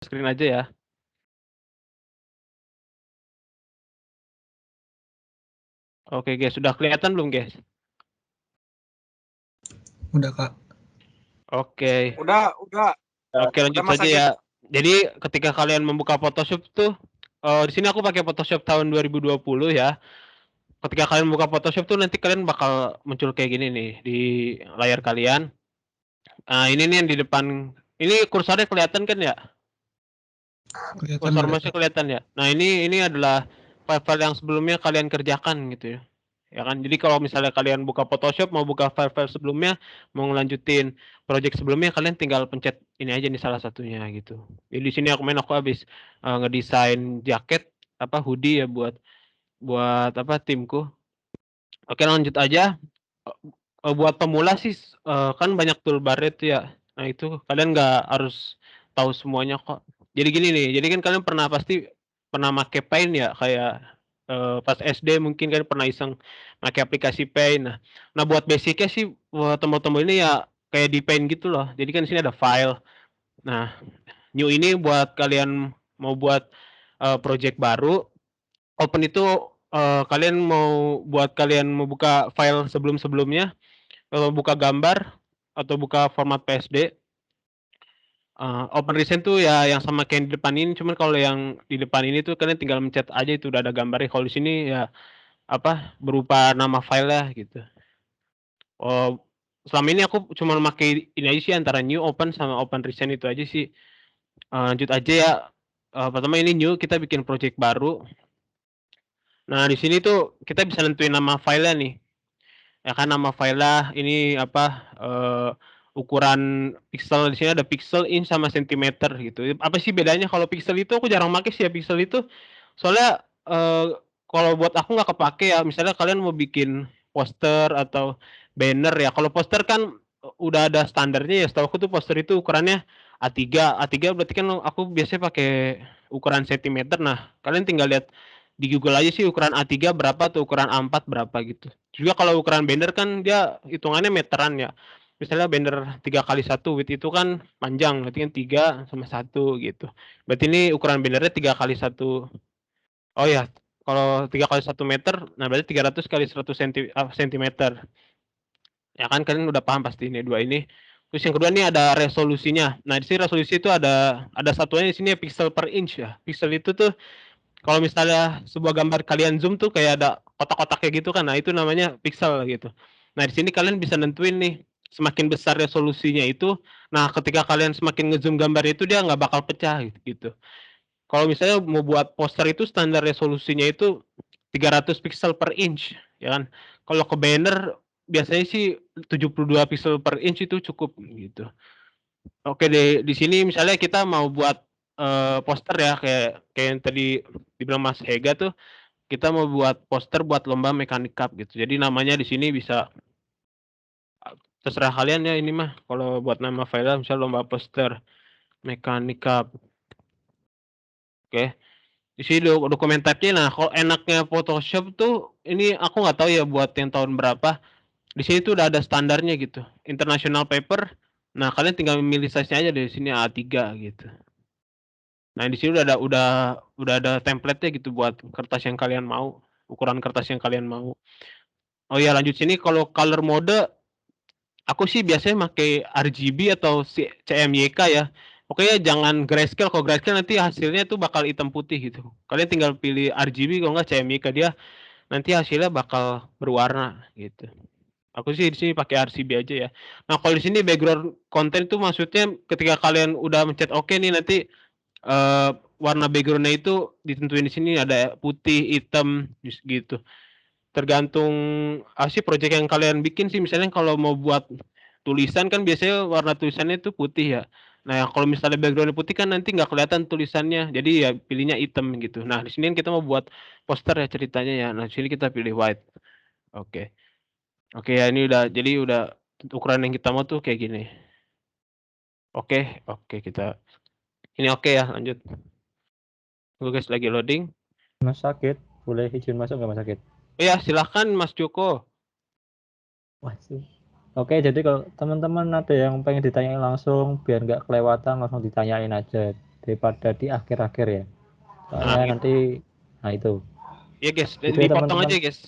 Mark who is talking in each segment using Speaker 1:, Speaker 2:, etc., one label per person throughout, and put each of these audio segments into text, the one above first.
Speaker 1: screen aja ya. Oke guys, sudah kelihatan belum guys?
Speaker 2: Udah Kak.
Speaker 1: Oke.
Speaker 3: Udah.
Speaker 1: Oke, lanjut
Speaker 3: Mas
Speaker 1: saja
Speaker 3: Sakit.
Speaker 1: ya. Jadi ketika kalian membuka Photoshop tuh, di sini aku pakai Photoshop tahun 2020 ya. Ketika kalian buka Photoshop tuh nanti kalian bakal muncul kayak gini nih di layar kalian. Ini nih yang di depan. Ini kursornya kelihatan kan ya?
Speaker 2: Kelihatan
Speaker 1: Kursor
Speaker 2: udah,
Speaker 1: mouse-nya kelihatan ya. Nah, ini adalah file-file yang sebelumnya kalian kerjakan gitu ya. Ya kan? Jadi kalau misalnya kalian buka Photoshop mau buka file-file sebelumnya, mau ngelanjutin project sebelumnya, kalian tinggal pencet ini aja nih salah satunya gitu. Jadi di sini aku habis ngedesain jaket hoodie ya buat timku. Oke, lanjut aja. Buat pemula sih kan banyak toolbar itu ya. Nah, itu kalian nggak harus tahu semuanya kok. Jadi gini nih, jadi kan kalian pasti pernah make Paint ya, kayak pas SD mungkin kan pernah iseng pakai aplikasi Paint. Nah buat basicnya sih buat tombol-tombol ini ya kayak di Paint gitu loh. Jadi kan di sini ada file. Nah, new ini buat kalian mau buat project baru, open itu kalian kalian mau buka file sebelum-sebelumnya, buka gambar atau buka format PSD. Open recent tuh ya yang sama kayak di depan ini, cuman kalau yang di depan ini tuh kalian tinggal mencet aja itu udah ada gambarnya. Kalau di sini ya berupa nama file gitu. Selama ini aku cuma pakai ini aja sih, antara new, open sama open recent itu aja sih. Lanjut aja ya. Pertama ini new, kita bikin project baru. Nah di sini tuh kita bisa nentuin nama filenya nih. Ya kan nama filenya ini ukuran pixel. Di sini ada pixel, inch sama sentimeter gitu. Apa sih bedanya? Kalau pixel itu aku jarang pakai sih ya pixel itu. Soalnya kalau buat aku nggak kepake ya. Misalnya kalian mau bikin poster atau banner ya. Kalau poster kan udah ada standarnya ya. Setahu aku tuh poster itu ukurannya A3. A3 berarti kan aku biasanya pakai ukuran sentimeter. Nah, kalian tinggal lihat di Google aja sih ukuran A3 berapa tuh, ukuran A4 berapa gitu. Juga kalau ukuran banner kan dia hitungannya meteran ya. Misalnya banner 3x1 width itu kan panjang, berarti kan 3 sama 1 gitu. Berarti ini ukuran bannernya 3x1. Oh ya, kalau 3x1 meter, nah berarti 300 kali 100 cm. Ya kan kalian udah paham pasti ini dua ini. Terus yang kedua nih ada resolusinya. Nah di sini resolusi itu ada satuannya di sini ya, pixel per inch ya. Pixel itu tuh kalau misalnya sebuah gambar kalian zoom tuh kayak ada kotak-kotaknya gitu kan. Nah, itu namanya pixel gitu. Nah, di sini kalian bisa nentuin nih semakin besar resolusinya itu. Nah, ketika kalian semakin ngezoom gambar itu dia nggak bakal pecah gitu. Kalau misalnya mau buat poster itu standar resolusinya itu 300 pixel per inch, ya kan. Kalau ke banner biasanya sih 72 pixel per inch itu cukup gitu. Oke deh, di sini misalnya kita mau buat poster ya kayak yang tadi dibilang Mas Hega tuh, kita mau buat poster buat lomba Mechanic Cup gitu. Jadi namanya di sini bisa terserah kalian ya ini mah. Kalau buat nama file misal lomba poster Mechanic Cup. Oke. Di sini dokumen type-nya. Nah, kalau enaknya Photoshop tuh ini aku nggak tahu ya buat yang tahun berapa. Di sini tuh udah ada standarnya gitu. International paper. Nah, kalian tinggal memilih size-nya aja dari sini A3 gitu. Nah, di sini udah ada template-nya gitu buat kertas yang kalian mau, ukuran kertas yang kalian mau. Oh ya, lanjut sini kalau color mode aku sih biasanya pakai RGB atau CMYK ya. Pokoknya jangan grayscale. Kalau grayscale nanti hasilnya tuh bakal hitam putih gitu. Kalian tinggal pilih RGB kalau nggak CMYK, dia nanti hasilnya bakal berwarna gitu. Aku sih di sini pakai RGB aja ya. Nah, kalau di sini background content itu maksudnya ketika kalian udah mencet oke nih nanti warna background-nya itu ditentuin di sini ada putih, hitam gitu. Tergantung sih project yang kalian bikin sih. Misalnya kalau mau buat tulisan kan biasanya warna tulisannya itu putih ya. Nah, kalau misalnya background putih kan nanti nggak kelihatan tulisannya. Jadi ya pilihnya hitam gitu. Nah, di sini kita mau buat poster ya ceritanya ya. Nah, di sini kita pilih white. Oke. Oke ya, ini udah ukuran yang kita mau tuh kayak gini. Oke, kita ini oke ya, lanjut. Tunggu guys, lagi loading.
Speaker 4: Mas Sakit, boleh izin masuk nggak Mas Sakit?
Speaker 1: Iya, silahkan Mas Joko.
Speaker 4: Masuk. Oke, jadi kalau teman-teman ada yang pengen ditanyain langsung, biar nggak kelewatan, langsung ditanyain aja. daripada di akhir-akhir ya. Soalnya
Speaker 1: Nah, gitu.
Speaker 4: nanti nah itu.
Speaker 1: Ya guys,
Speaker 4: Gitu ya
Speaker 1: dipotong
Speaker 4: teman-teman.
Speaker 1: aja guys.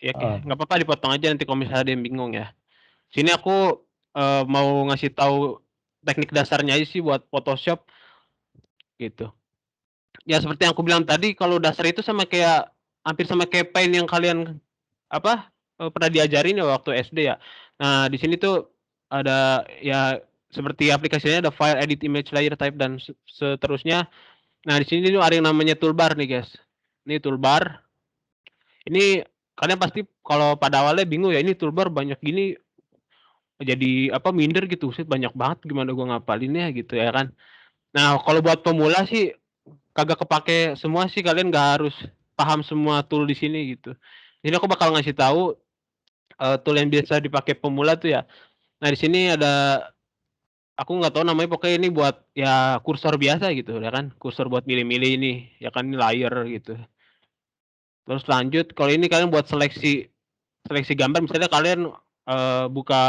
Speaker 1: Ya
Speaker 4: Heeh.
Speaker 1: nggak apa-apa dipotong aja nanti kalau misalnya ada yang bingung ya. Sini aku mau ngasih tahu teknik dasarnya aja sih buat Photoshop gitu. Ya seperti yang aku bilang tadi, kalau dasar itu sama kayak hampir sama kayak Paint yang kalian pernah diajarin ya waktu SD ya. Nah, di sini tuh ada ya seperti aplikasinya ada file, edit image, layer type dan seterusnya. Nah, di sini tuh ada yang namanya toolbar nih, guys. Ini toolbar. Ini kalian pasti kalau pada awalnya bingung ya, ini toolbar banyak gini jadi minder gitu, set banyak banget gimana gua ngapalinnya gitu ya kan. Nah, kalau buat pemula sih kagak kepake semua sih, kalian nggak harus paham semua tool di sini gitu. Jadi aku bakal ngasih tahu tool yang biasa dipakai pemula tuh ya. Nah, di sini ada aku nggak tahu namanya, pokoknya ini buat ya kursor biasa gitu ya kan, kursor buat milih-milih ini, ya kan ini layer gitu. Terus lanjut kalau ini kalian buat seleksi gambar, misalnya kalian buka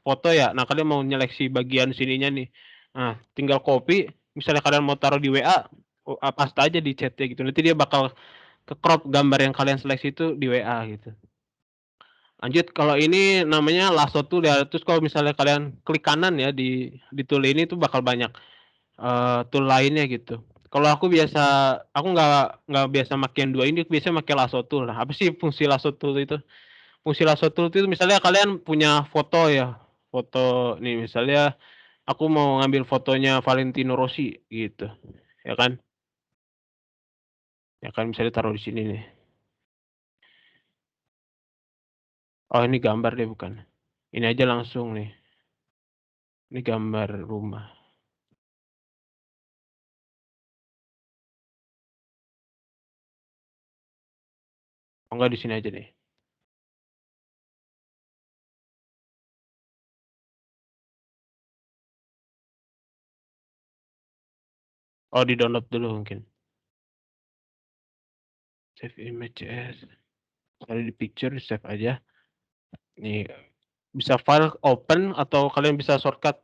Speaker 1: foto ya, nah kalian mau nyeleksi bagian sininya nih. Nah, tinggal copy, misalnya kalian mau taruh di WA, paste aja di chat-nya gitu. Nanti dia bakal ke-crop gambar yang kalian seleksi itu di WA gitu. Lanjut, kalau ini namanya lasso tool ya, terus kalau misalnya kalian klik kanan ya di tool ini tuh bakal banyak tool lainnya gitu. Kalau aku nggak biasa make yang 2 ini, biasa make lasso tool. Nah, apa sih fungsi lasso tool itu? Fungsi lasso tool itu misalnya kalian punya foto ya, foto nih misalnya aku mau ngambil fotonya Valentino Rossi gitu, ya kan? Ya kan misalnya taruh di sini nih. Oh, ini gambar deh bukan. Ini aja langsung nih. Ini gambar rumah. Oh enggak, di sini aja deh. Oh, di-download dulu mungkin. Save image as. Ada di picture, save aja. Nih, bisa file open atau kalian bisa shortcut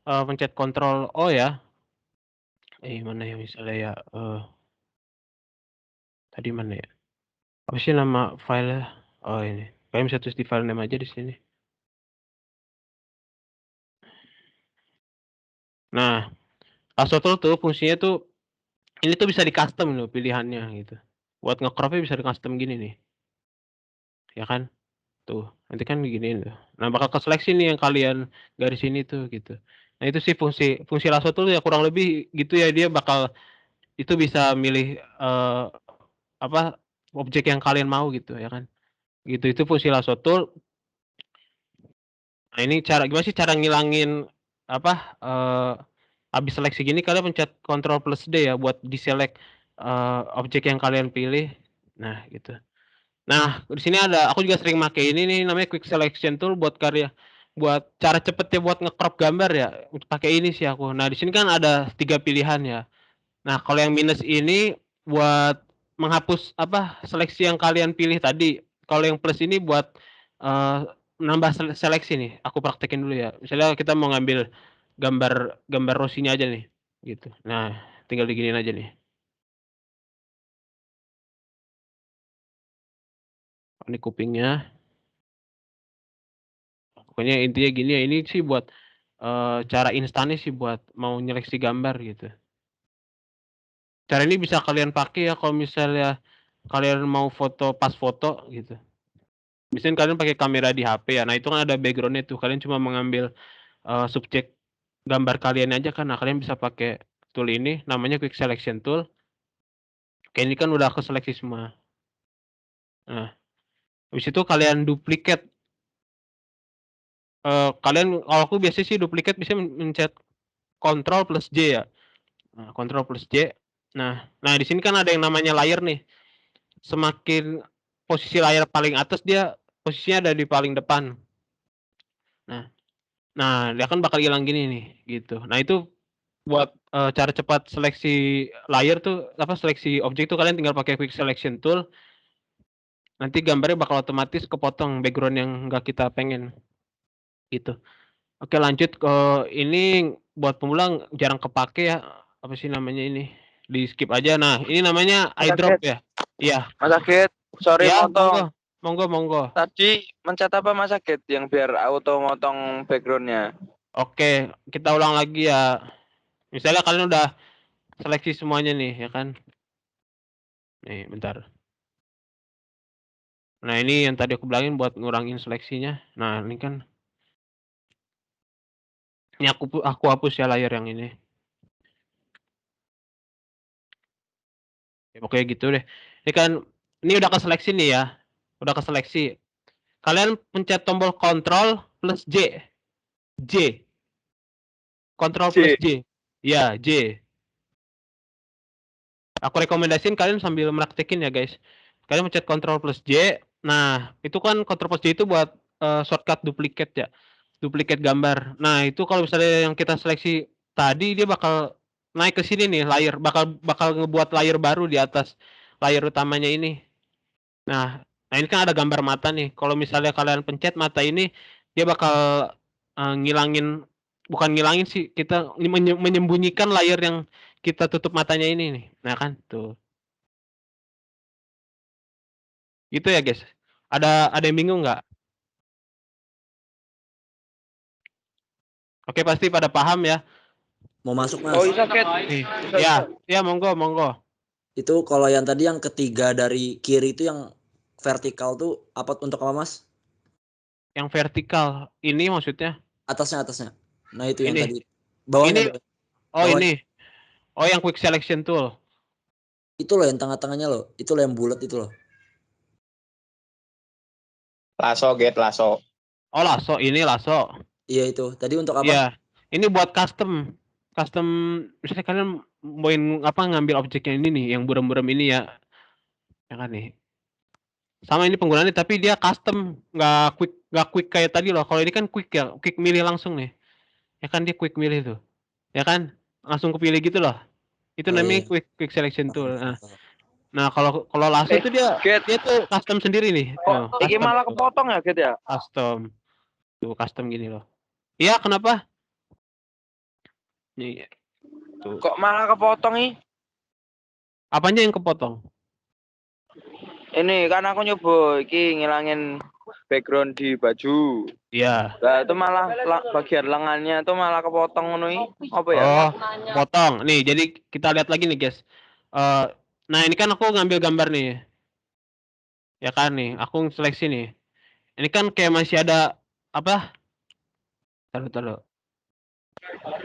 Speaker 1: pencet Ctrl O ya. Mana ya misalnya ya, tadi mana ya? Apa sih nama file? Oh, ini. Kalian bisa tulis di file name aja di sini. Nah, lasso tool tuh fungsinya tuh ini tuh bisa di-custom loh pilihannya gitu. Buat nge-crop-nya bisa di-custom gini nih. Ya kan? Tuh, nanti kan diginiin tuh. Nah, bakal keseleksi nih yang kalian garis ini tuh gitu. Nah, itu sih fungsi fungsi lasso tool ya kurang lebih gitu ya, dia bakal itu bisa milih apa objek yang kalian mau gitu ya kan. Gitu, itu fungsi lasso tool. Nah, ini gimana sih cara ngilangin habis seleksi gini kalian pencet Ctrl plus D ya buat di-select objek yang kalian pilih. Nah, gitu. Nah, di sini aku juga sering make ini nih namanya quick selection tool buat cara cepetnya buat nge-crop gambar ya, pakai ini sih aku. Nah, di sini kan ada 3 pilihan ya. Nah, kalau yang minus ini buat menghapus seleksi yang kalian pilih tadi. Kalau yang plus ini buat nambah seleksi nih. Aku praktekin dulu ya. Misalnya kita mau ngambil gambar Rosinya aja nih, gitu. Nah, tinggal diginiin aja nih. Ini kupingnya. Pokoknya intinya gini ya, ini sih buat cara instannya sih buat mau nyeleksi gambar gitu. Cara ini bisa kalian pakai ya kalau misalnya kalian mau pas foto gitu. Misalnya kalian pakai kamera di HP ya, nah itu kan ada background-nya tuh, kalian cuma mengambil subjek gambar kalian aja kan. Nah, kalian bisa pakai tool ini namanya quick selection tool. Kayak ini kan udah keseleksi semua. Nah, habis itu kalian duplicate. Kalau aku biasanya sih duplicate bisa mencet Ctrl plus J ya. Nah, Ctrl plus J. Nah di sini kan ada yang namanya layer nih. Semakin posisi layar paling atas dia posisinya ada di paling depan. Nah, dia kan bakal hilang gini nih, gitu. Nah itu buat cara cepat seleksi layer tuh seleksi objek tuh kalian tinggal pakai quick selection tool. Nanti gambarnya bakal otomatis kepotong background yang nggak kita pengen, gitu. Oke, lanjut ke ini buat pemula jarang kepake ya. apa sih namanya ini? Di skip aja. Nah, ini namanya
Speaker 3: Mas
Speaker 1: iDrop
Speaker 3: Akid,
Speaker 1: ya. Iya.
Speaker 3: Mas Akid, sorry
Speaker 1: Ya,
Speaker 3: motong.
Speaker 1: monggo.
Speaker 3: Tadi mencet apa Mas Akid yang biar auto motong backgroundnya?
Speaker 1: Oke, kita ulang lagi ya. Misalnya kalian udah seleksi semuanya nih, ya kan? Nih, bentar. Nah, ini yang tadi aku bilangin buat ngurangin seleksinya. Nah, ini kan ini aku hapus ya layar yang ini. Ya, pokoknya gitu deh. Ini kan ini udah keseleksi nih ya. Udah keseleksi. Kalian pencet tombol Ctrl plus J. J. Ctrl plus J. Ya, J. Aku rekomendasiin kalian sambil praktekin ya, guys. Kalian pencet Ctrl plus J. Nah, itu kan Ctrl plus J itu buat shortcut duplicate ya. Duplicate gambar. Nah, itu kalau misalnya yang kita seleksi tadi dia bakal naik ke sini nih layar, bakal ngebuat layar baru di atas layar utamanya ini. Nah, ini kan ada gambar mata nih. Kalau misalnya kalian pencet mata ini, dia bakal ngilangin, bukan ngilangin sih, kita menyembunyikan layar yang kita tutup matanya ini nih. Nah kan, tuh. Gitu ya guys. Ada yang bingung nggak? Oke, pasti pada paham ya.
Speaker 5: Mau masuk Mas?
Speaker 3: Oh, Mas Akid.
Speaker 1: Nih. Ya, monggo.
Speaker 5: Itu kalau yang tadi yang ketiga dari kiri itu yang vertikal tuh apa untuk apa Mas?
Speaker 1: Yang vertikal ini maksudnya?
Speaker 5: Atasnya. Nah itu yang
Speaker 1: Ini.
Speaker 5: tadi. Bawahnya.
Speaker 1: Ini. Oh,
Speaker 5: bawahnya.
Speaker 1: ini. Oh, yang quick selection tool.
Speaker 5: Itu loh yang tengah-tengahnya loh. Itu loh yang bulat itu loh.
Speaker 3: Lasso.
Speaker 1: Oh, lasso. Ini lasso.
Speaker 5: Iya itu. Tadi untuk apa?
Speaker 1: Iya. Ini buat custom. Misalnya kalian mauin apa ngambil objeknya ini nih, yang buram-buram ini ya. Ya kan nih. Sama ini penggunaannya tapi dia custom, nggak quick kayak tadi loh. Kalau ini kan quick ya, quick milih langsung nih. Ya kan dia quick milih tuh. Ya kan? Langsung kepilih gitu loh. Itu
Speaker 5: Oh,
Speaker 1: namanya
Speaker 5: iya.
Speaker 1: quick selection tool. Nah, kalau lasso tuh dia tuh custom sendiri nih.
Speaker 3: Oh, ini malah kepotong ya, Git ya?
Speaker 1: Custom. Tuh custom gini loh. Iya, kenapa? Nih. Tuh.
Speaker 3: Kok malah kepotong nih?
Speaker 1: Apanya yang kepotong?
Speaker 3: Ini kan aku nyoba iki ngilangin background di baju.
Speaker 1: Iya.
Speaker 3: Nah, itu malah bagian lengannya itu malah kepotong ngono iki. Apa ya?
Speaker 1: Oh, potong. Nih, jadi kita lihat lagi nih, guys. Nah, ini kan aku ngambil gambar nih. Ya kan nih, aku seleksi nih. Ini kan kayak masih ada apa? Taruh.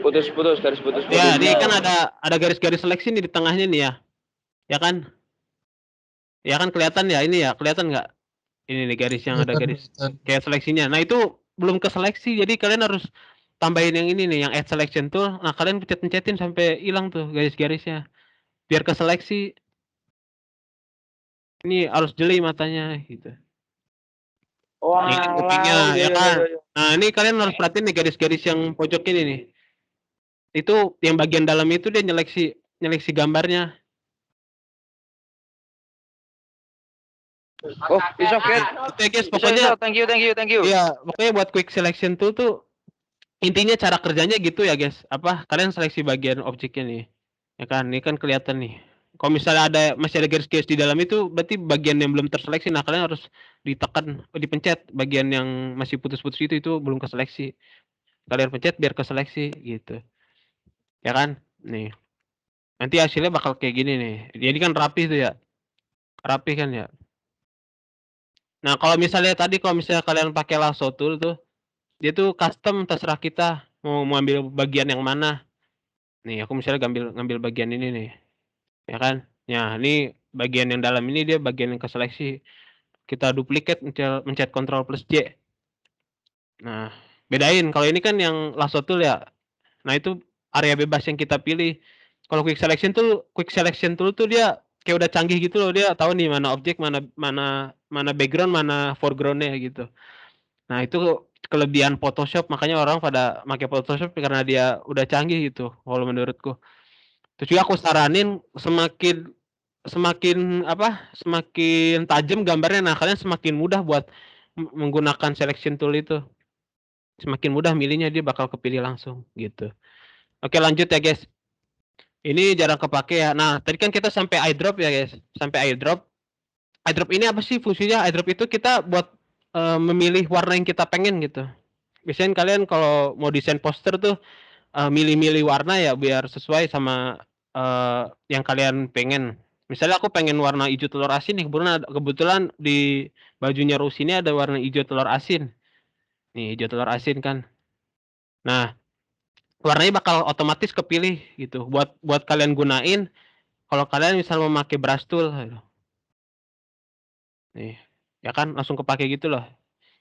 Speaker 3: Putus, garis putus.
Speaker 1: Ya, ini kan ada garis-garis seleksi nih di tengahnya nih ya. Ya kan? Ya kan kelihatan ya ini ya, kelihatan nggak? Ini nih garis yang ada garis kayak seleksinya. Nah, itu belum ke seleksi. Jadi kalian harus tambahin yang ini nih, yang add selection tool. Nah, kalian pencet-pencetin sampai hilang tuh garis-garisnya. Biar ke seleksi. Ini harus jeli matanya gitu.
Speaker 3: Wah,
Speaker 1: Ini kupingnya
Speaker 3: iya,
Speaker 1: ya kan.
Speaker 3: iya.
Speaker 1: Nah, ini kalian harus perhatiin nih garis-garis yang pojok ini nih. Itu yang bagian dalam itu dia nyeleksi gambarnya.
Speaker 3: Oh, it's okay.
Speaker 1: Oke guys, pokoknya
Speaker 3: Thank you.
Speaker 1: iya, pokoknya buat quick selection tool tuh intinya cara kerjanya gitu ya guys. Apa kalian seleksi bagian objeknya nih. Ya kan, ini kan kelihatan nih. Kalau misalnya masih ada garis-garis di dalam itu berarti bagian yang belum terseleksi. Nah, kalian harus dipencet bagian yang masih putus-putus itu belum keseleksi. Kalian pencet biar keseleksi gitu. Ya kan? Nih. Nanti hasilnya bakal kayak gini nih. Jadi kan rapi tuh ya. Rapi kan ya. Nah, kalau misalnya kalian pakai lasso tool tuh, dia tuh custom terserah kita mau ambil bagian yang mana. Nih, aku misalnya ngambil bagian ini nih. Ya kan? Nah, ini bagian yang dalam ini dia bagian yang keseleksi. Kita duplicate mencet Ctrl plus J. Nah, bedain. Kalau ini kan yang lasso tool ya. Nah, itu area bebas yang kita pilih. Kalau quick selection tool tuh dia kayak udah canggih gitu loh. Dia tahu nih mana objek, mana background, mana foreground-nya gitu. Nah, itu kelebihan Photoshop, makanya orang pada pakai Photoshop karena dia udah canggih gitu kalau menurutku. Terus juga aku saranin semakin tajam gambarnya, nah kalian semakin mudah buat menggunakan selection tool itu. Semakin mudah milihnya, dia bakal kepilih langsung gitu. Oke, lanjut ya guys. Ini jarang kepake ya. Nah, tadi kan kita sampai eyedrop ya, guys. Sampai eyedrop. Eyedrop ini apa sih fungsinya? Eyedrop itu kita buat memilih warna yang kita pengen gitu. Biasanya kalian kalau mau desain poster tuh milih-milih warna ya biar sesuai sama yang kalian pengen. Misalnya aku pengen warna hijau telur asin nih, kebetulan di bajunya Rose ini ada warna hijau telur asin. Nih, hijau telur asin kan. Nah, warnanya bakal otomatis kepilih gitu. Buat kalian gunain kalau kalian misal memakai brush tool. Nih, ya kan langsung kepake gitu loh.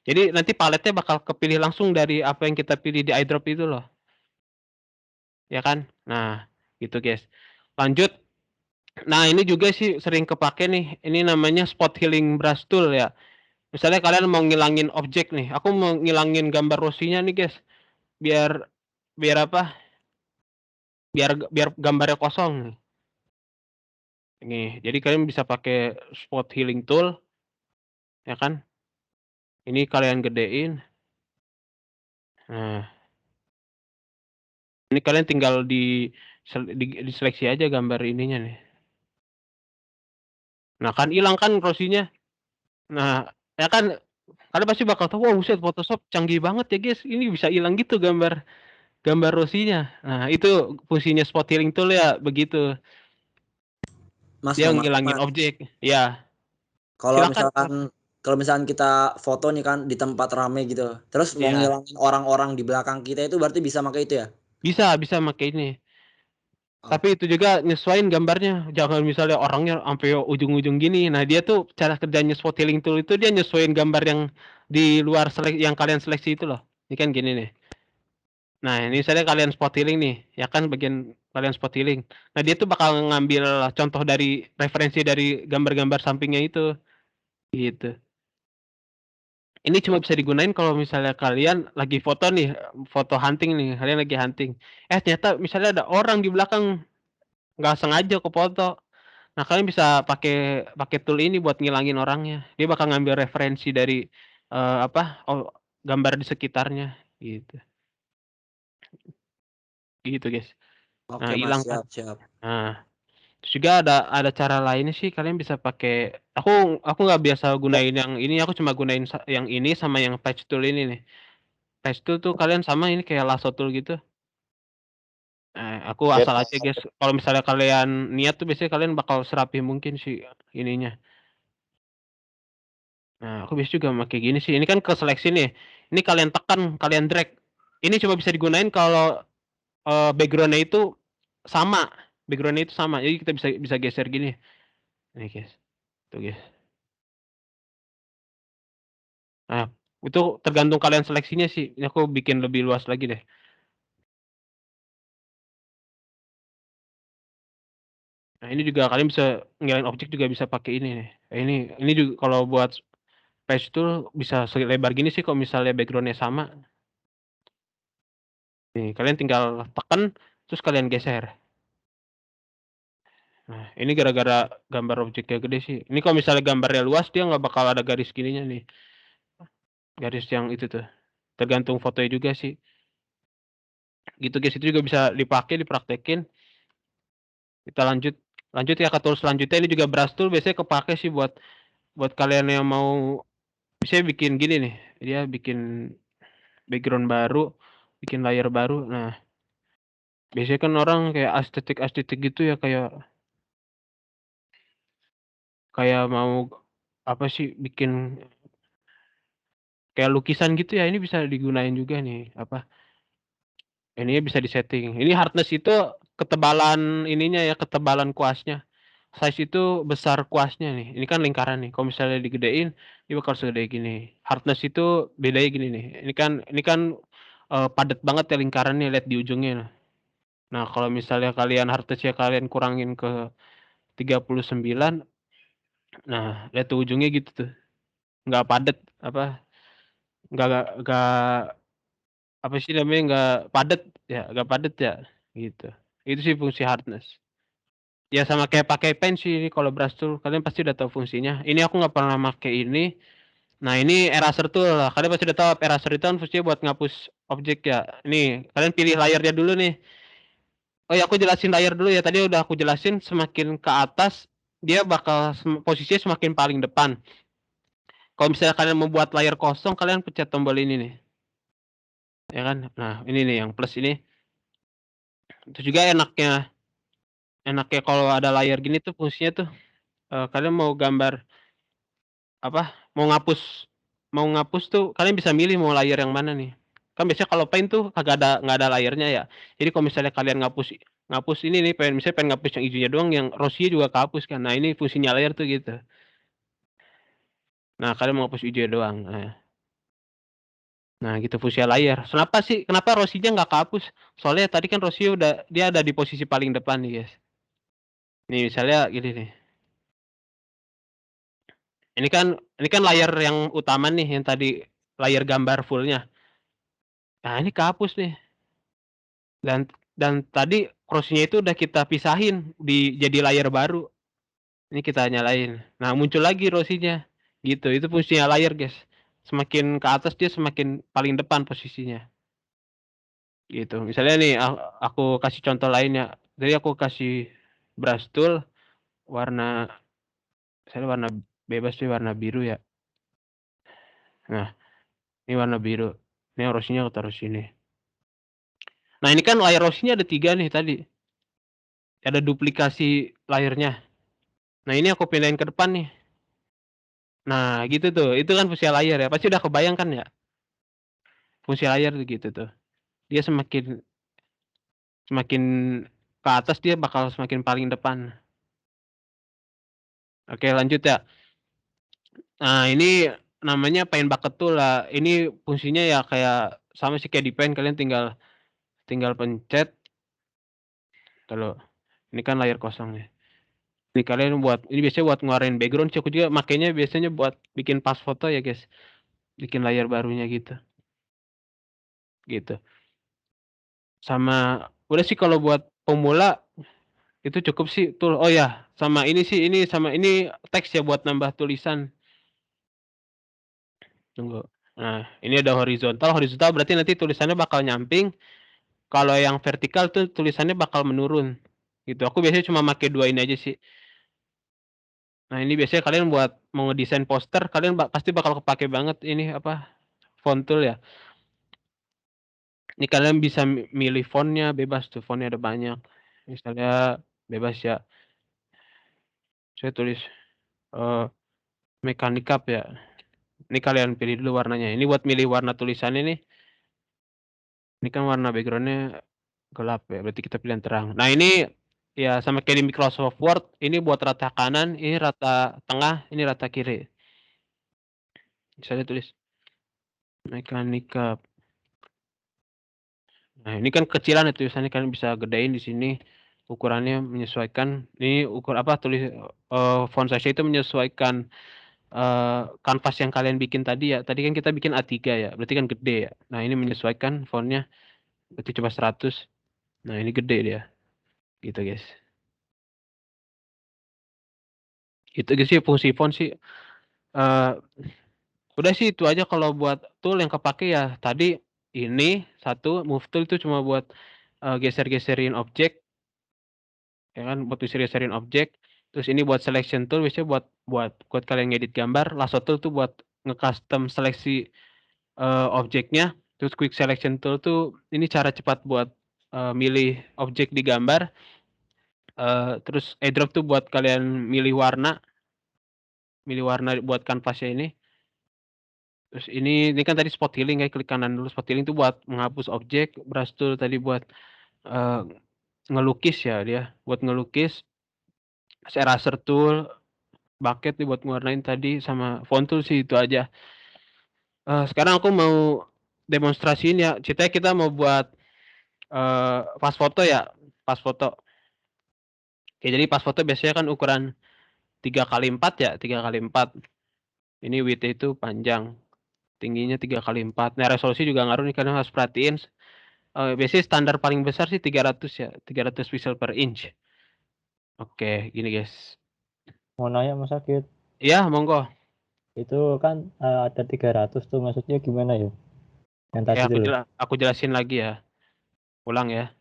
Speaker 1: Jadi nanti paletnya bakal kepilih langsung dari apa yang kita pilih di eyedrop itu loh. Ya kan? Nah, gitu guys. Lanjut. Nah, ini juga sih sering kepake nih. Ini namanya spot healing brush tool ya. Misalnya kalian mau ngilangin objek nih. Aku mau ngilangin gambar rosinya nih guys. Biar apa? Biar gambarnya kosong nih. Nih, jadi kalian bisa pakai spot healing tool. Ya kan? Ini kalian gedein. Nah, ini kalian tinggal diseleksi aja gambar ininya nih. Nah, kan hilang kan rosinya. Nah, ya kan kalian pasti bakal tahu, wah buset Photoshop canggih banget ya guys. Ini bisa hilang gitu gambar rosinya. Nah, itu fungsinya spot healing tool ya begitu.
Speaker 5: Mas,
Speaker 1: Dia
Speaker 5: mau
Speaker 1: ngilangin
Speaker 5: Mas.
Speaker 1: objek. Ya,
Speaker 5: Kalau
Speaker 1: silakan.
Speaker 5: misalkan kita foto nih kan di tempat rame gitu, terus mau
Speaker 1: Iya.
Speaker 5: ngilangin orang-orang di belakang kita itu berarti bisa pakai itu ya?
Speaker 1: Bisa pakai ini.
Speaker 5: Oh.
Speaker 1: Tapi itu juga nyesuaiin gambarnya. Jangan misalnya orangnya sampai ujung-ujung gini. Nah, dia tuh cara kerjanya spot healing tool itu dia nyesuaiin gambar yang di luar yang kalian seleksi itu loh. Ini kan gini nih. Nah, ini misalnya kalian spot healing nih, ya kan bagian kalian spot healing. Nah, dia tuh bakal ngambil contoh dari referensi dari gambar-gambar sampingnya itu. Gitu. Ini cuma bisa digunain kalau misalnya kalian lagi foto nih, foto hunting nih, kalian lagi hunting. Ternyata misalnya ada orang di belakang nggak sengaja ke foto. Nah, kalian bisa pakai tool ini buat ngilangin orangnya. Dia bakal ngambil referensi dari gambar di sekitarnya gitu. Gitu, guys. Nah,
Speaker 5: Oke Mas,
Speaker 1: hilang kan.
Speaker 5: siap.
Speaker 1: Nah, terus juga ada cara lainnya sih kalian bisa pakai. Aku nggak biasa gunain yang ini, aku cuma gunain yang ini sama yang patch tool ini nih. Patch tool tuh kalian sama ini kayak lasso tool gitu. Aku asal aja guys. Kalau misalnya kalian niat tuh biasanya kalian bakal serapi mungkin sih ininya. Nah, aku biasa juga pakai gini sih. Ini kan ke seleksi nih. Ini kalian tekan, kalian drag. Ini cuma bisa digunain kalau background-nya itu sama. Background-nya itu sama. Jadi kita bisa geser gini. Nih guys. Tuh guys. Nah, itu tergantung kalian seleksinya sih. Ini aku bikin lebih luas lagi deh. Nah, ini juga kalian bisa ngilangin objek juga bisa pakai ini nih. Ini juga kalau buat patch tool bisa selebar gini sih kalau misalnya background-nya sama. Nih, kalian tinggal tekan terus kalian geser. Nah, ini gara-gara gambar objeknya gede sih. Ini kalau misalnya gambarnya luas dia nggak bakal ada garis gininya nih. Garis yang itu tuh. Tergantung fotonya juga sih. Gitu guys, itu juga bisa dipakai, dipraktekin. Kita lanjut ya ke tool selanjutnya. Ini juga brush tool biasanya kepake sih buat kalian yang mau bisa bikin gini nih. Dia bikin background baru, bikin layer baru. Nah, biasanya kan orang kayak estetik gitu ya kayak mau apa sih bikin kayak lukisan gitu ya. Ini bisa digunain juga nih ini bisa disetting. Ini hardness itu ketebalan ininya ya, ketebalan kuasnya. Size itu besar kuasnya nih. Ini kan lingkaran nih. Kalau misalnya digedein, ini bakal segede gini. Hardness itu bedanya gini nih. Ini kan padat banget ya lingkarannya, lihat di ujungnya. Nah, kalau misalnya kalian hardness-nya kalian kurangin ke 39, nah lihat tuh ujungnya gitu tuh. Nggak padat nggak apa sih namanya nggak padat ya gitu. Itu sih fungsi hardness. Ya sama kayak pakai pen sih ini kalau brush tool kalian pasti udah tahu fungsinya. Ini aku nggak pernah pakai ini. Nah, ini eraser tool lah. Kalian pasti udah tahu eraser itu kan fungsinya buat ngapus objek ya. Nih, kalian pilih layarnya dulu nih. Oh ya, aku jelasin layar dulu ya. Tadi udah aku jelasin, semakin ke atas dia bakal posisinya semakin paling depan. Kalau misalnya kalian membuat layar kosong, kalian pencet tombol ini nih. Ya kan? Nah, ini nih yang plus ini. Terus juga enaknya kalau ada layar gini tuh fungsinya tuh kalian mau gambar apa? Mau ngapus tuh kalian bisa milih mau layar yang mana nih. Kan biasanya kalau Paint tuh nggak ada layarnya ya. Jadi kalau misalnya kalian ngapus ini nih, pengen ngapus yang hijaunya doang, yang rosnya juga kehapus kan. Nah, ini fungsinya layar tuh gitu. Nah, kalian mau hapus hijau doang. Nah, gitu fungsi layar. Kenapa rosinya nggak kehapus? Soalnya tadi kan rosnya dia ada di posisi paling depan nih, guys. Nih, misalnya gini nih. Ini kan layar yang utama nih, yang tadi layar gambar fullnya. Nah, ini kehapus nih. Dan tadi crossnya itu udah kita pisahin jadi layar baru. Ini kita nyalain. Nah, muncul lagi rosinya. Gitu. Itu fungsinya layar, guys. Semakin ke atas dia semakin paling depan posisinya. Gitu. Misalnya nih aku kasih contoh lainnya. Jadi aku kasih brush tool warna misalnya warna bebas sih, warna biru ya. Nah, ini warna biru. Ini rosinya aku taruh sini. Nah, ini kan layar rosinya ada 3 nih tadi. Ada duplikasi layarnya. Nah, ini aku pindahin ke depan nih. Nah, gitu tuh. Itu kan fungsi layar ya. Pasti udah kebayangkan ya. Fungsi layar tuh gitu tuh. Dia semakin ke atas dia bakal semakin paling depan. Oke, lanjut ya. Nah, ini namanya Paint Bucket Tool lah. Ini fungsinya ya kayak sama sih kayak di Paint, kalian tinggal pencet. Kalau ini kan layar kosong ya. Ini kalian ini biasanya buat ngeluarin background sih. Aku juga makanya biasanya buat bikin pas foto ya, guys. Bikin layar barunya gitu. Gitu. Sama udah sih kalau buat pemula itu cukup sih tool. Oh ya, sama ini teks ya buat nambah tulisan. Tunggu. Nah, ini ada horizontal. Horizontal berarti nanti tulisannya bakal nyamping. Kalau yang vertikal tuh tulisannya bakal menurun. Gitu. Aku biasanya cuma pakai 2 ini aja sih. Nah, ini biasanya kalian buat mau ngedesain poster, kalian pasti bakal kepake banget ini apa? Font tool ya. Ini kalian bisa milih fontnya bebas tuh, fontnya ada banyak. Misalnya bebas ya. Saya tulis Mechanic Up ya. Ini kalian pilih dulu warnanya. Ini buat milih warna tulisannya nih. Ini kan warna backgroundnya gelap ya, berarti kita pilih yang terang. Nah, ini ya sama kayak di Microsoft Word, ini buat rata kanan, ini rata tengah, ini rata kiri. Misalnya tulis Mechanic Up. Nah, ini kan kecilan ya tulisannya, kalian bisa gedein di sini. Ukurannya menyesuaikan. Ini font size itu menyesuaikan kanvas yang kalian bikin tadi ya. Tadi kan kita bikin A3 ya, berarti kan gede ya. Nah, ini menyesuaikan fontnya. Berarti coba 100. Nah, ini gede dia. Gitu, guys. Itu sih fungsi font sih. Udah sih itu aja kalau buat tool yang kepake ya. Tadi ini satu move tool itu cuma buat geser-geserin objek. Ya kan, buat geser-geserin objek. Terus ini buat selection tool biasanya buat kalian ngedit gambar. Lasso tool tuh buat nge-custom seleksi objeknya. Terus quick selection tool tuh ini cara cepat buat milih objek di gambar. Terus airdrop tuh buat kalian milih warna buat kanvasnya ini. Terus ini kan tadi spot healing ya, klik kanan dulu spot healing tuh buat menghapus objek. Brush tool tadi buat ngelukis ya dia, buat ngelukis. Eraser tool, bucket nih buat ngewarnain tadi, sama font tool sih itu aja. Sekarang aku mau demonstrasiin ya. Ceritanya kita mau buat pas foto ya, pas foto. Oke, jadi pas foto biasanya kan ukuran 3x4 ya, 3x4. Ini width itu panjang, tingginya 3x4. Nah, resolusi juga ngaruh nih, kalian harus perhatiin. Biasanya standar paling besar sih 300 ya, 300 pixel per inch. Oke, gini guys.
Speaker 4: Mau nanya Mas Sakit,
Speaker 1: Iya, monggo.
Speaker 4: itu kan ada 300 tuh, maksudnya gimana ya? Yang tadi
Speaker 1: Ya,
Speaker 4: tuh loh.
Speaker 1: aku jelasin lagi ya. Ulang ya.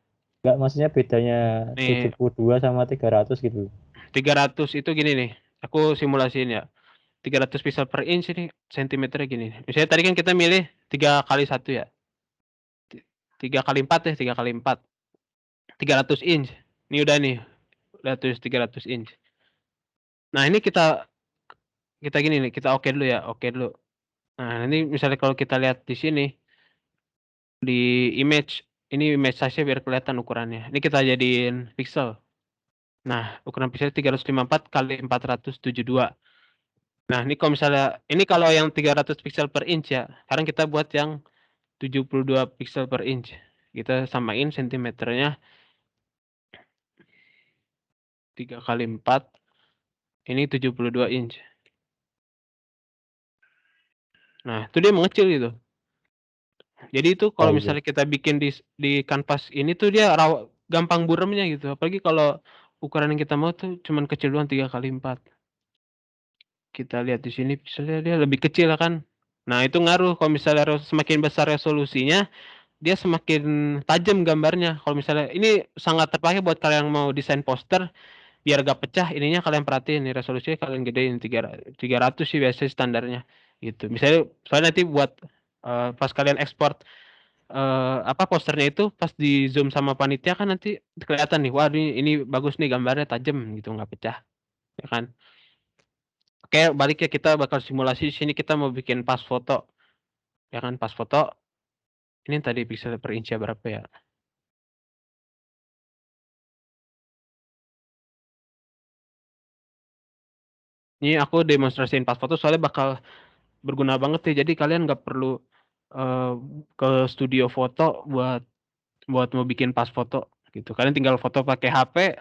Speaker 4: Enggak, maksudnya bedanya
Speaker 1: Nih
Speaker 4: 72 sama 300 gitu.
Speaker 1: 300 itu gini nih. Aku simulasiin ya. 300 pixel per inch ini sentimeternya gini. Misalnya tadi kan kita milih 3 kali 1 ya. 3 kali 4 ya, 3 kali 4. 300 inch. Ini udah nih. Udah tulis 300 inch. Nah, ini kita gini nih, kita oke dulu ya, oke dulu. Nah, ini misalnya kalau kita lihat di sini di image, ini image size-nya biar kelihatan ukurannya. Ini kita jadiin pixel. Nah, ukuran pixel 354 kali 472. Nah, ini kalau misalnya ini kalau yang 300 pixel per inch ya. Sekarang kita buat yang 72 pixel per inch. Kita samain sentimeternya 3 kali 4. Ini 72 inch. Nah, itu dia mengecil gitu. Jadi itu kalau
Speaker 4: Oh iya.
Speaker 1: misalnya kita bikin di kanvas ini tuh dia gampang buremnya gitu. Apalagi kalau ukuran yang kita mau tuh cuman kecil doang 3 kali 4. Kita lihat di sini pixelnya dia lebih kecil kan. Nah, itu ngaruh kalau misalnya semakin besar resolusinya, dia semakin tajam gambarnya. Kalau misalnya ini sangat terpakai buat kalian yang mau desain poster biar gak pecah, ininya kalian perhatiin nih resolusinya kalian gedein 300 sih biasanya standarnya gitu. Misalnya soalnya nanti buat pas kalian ekspor posternya itu pas di zoom sama panitia kan nanti kelihatan nih, wah ini bagus nih gambarnya tajam gitu nggak pecah, ya kan? Oke, balik ya kita bakal simulasi di sini kita mau bikin pas foto, ya kan? Pas foto ini tadi pixel per inch berapa ya? Ini aku demonstrasiin pas foto soalnya bakal berguna banget ya. Jadi kalian nggak perlu ke studio foto buat mau bikin pas foto gitu. Kalian tinggal foto pakai HP,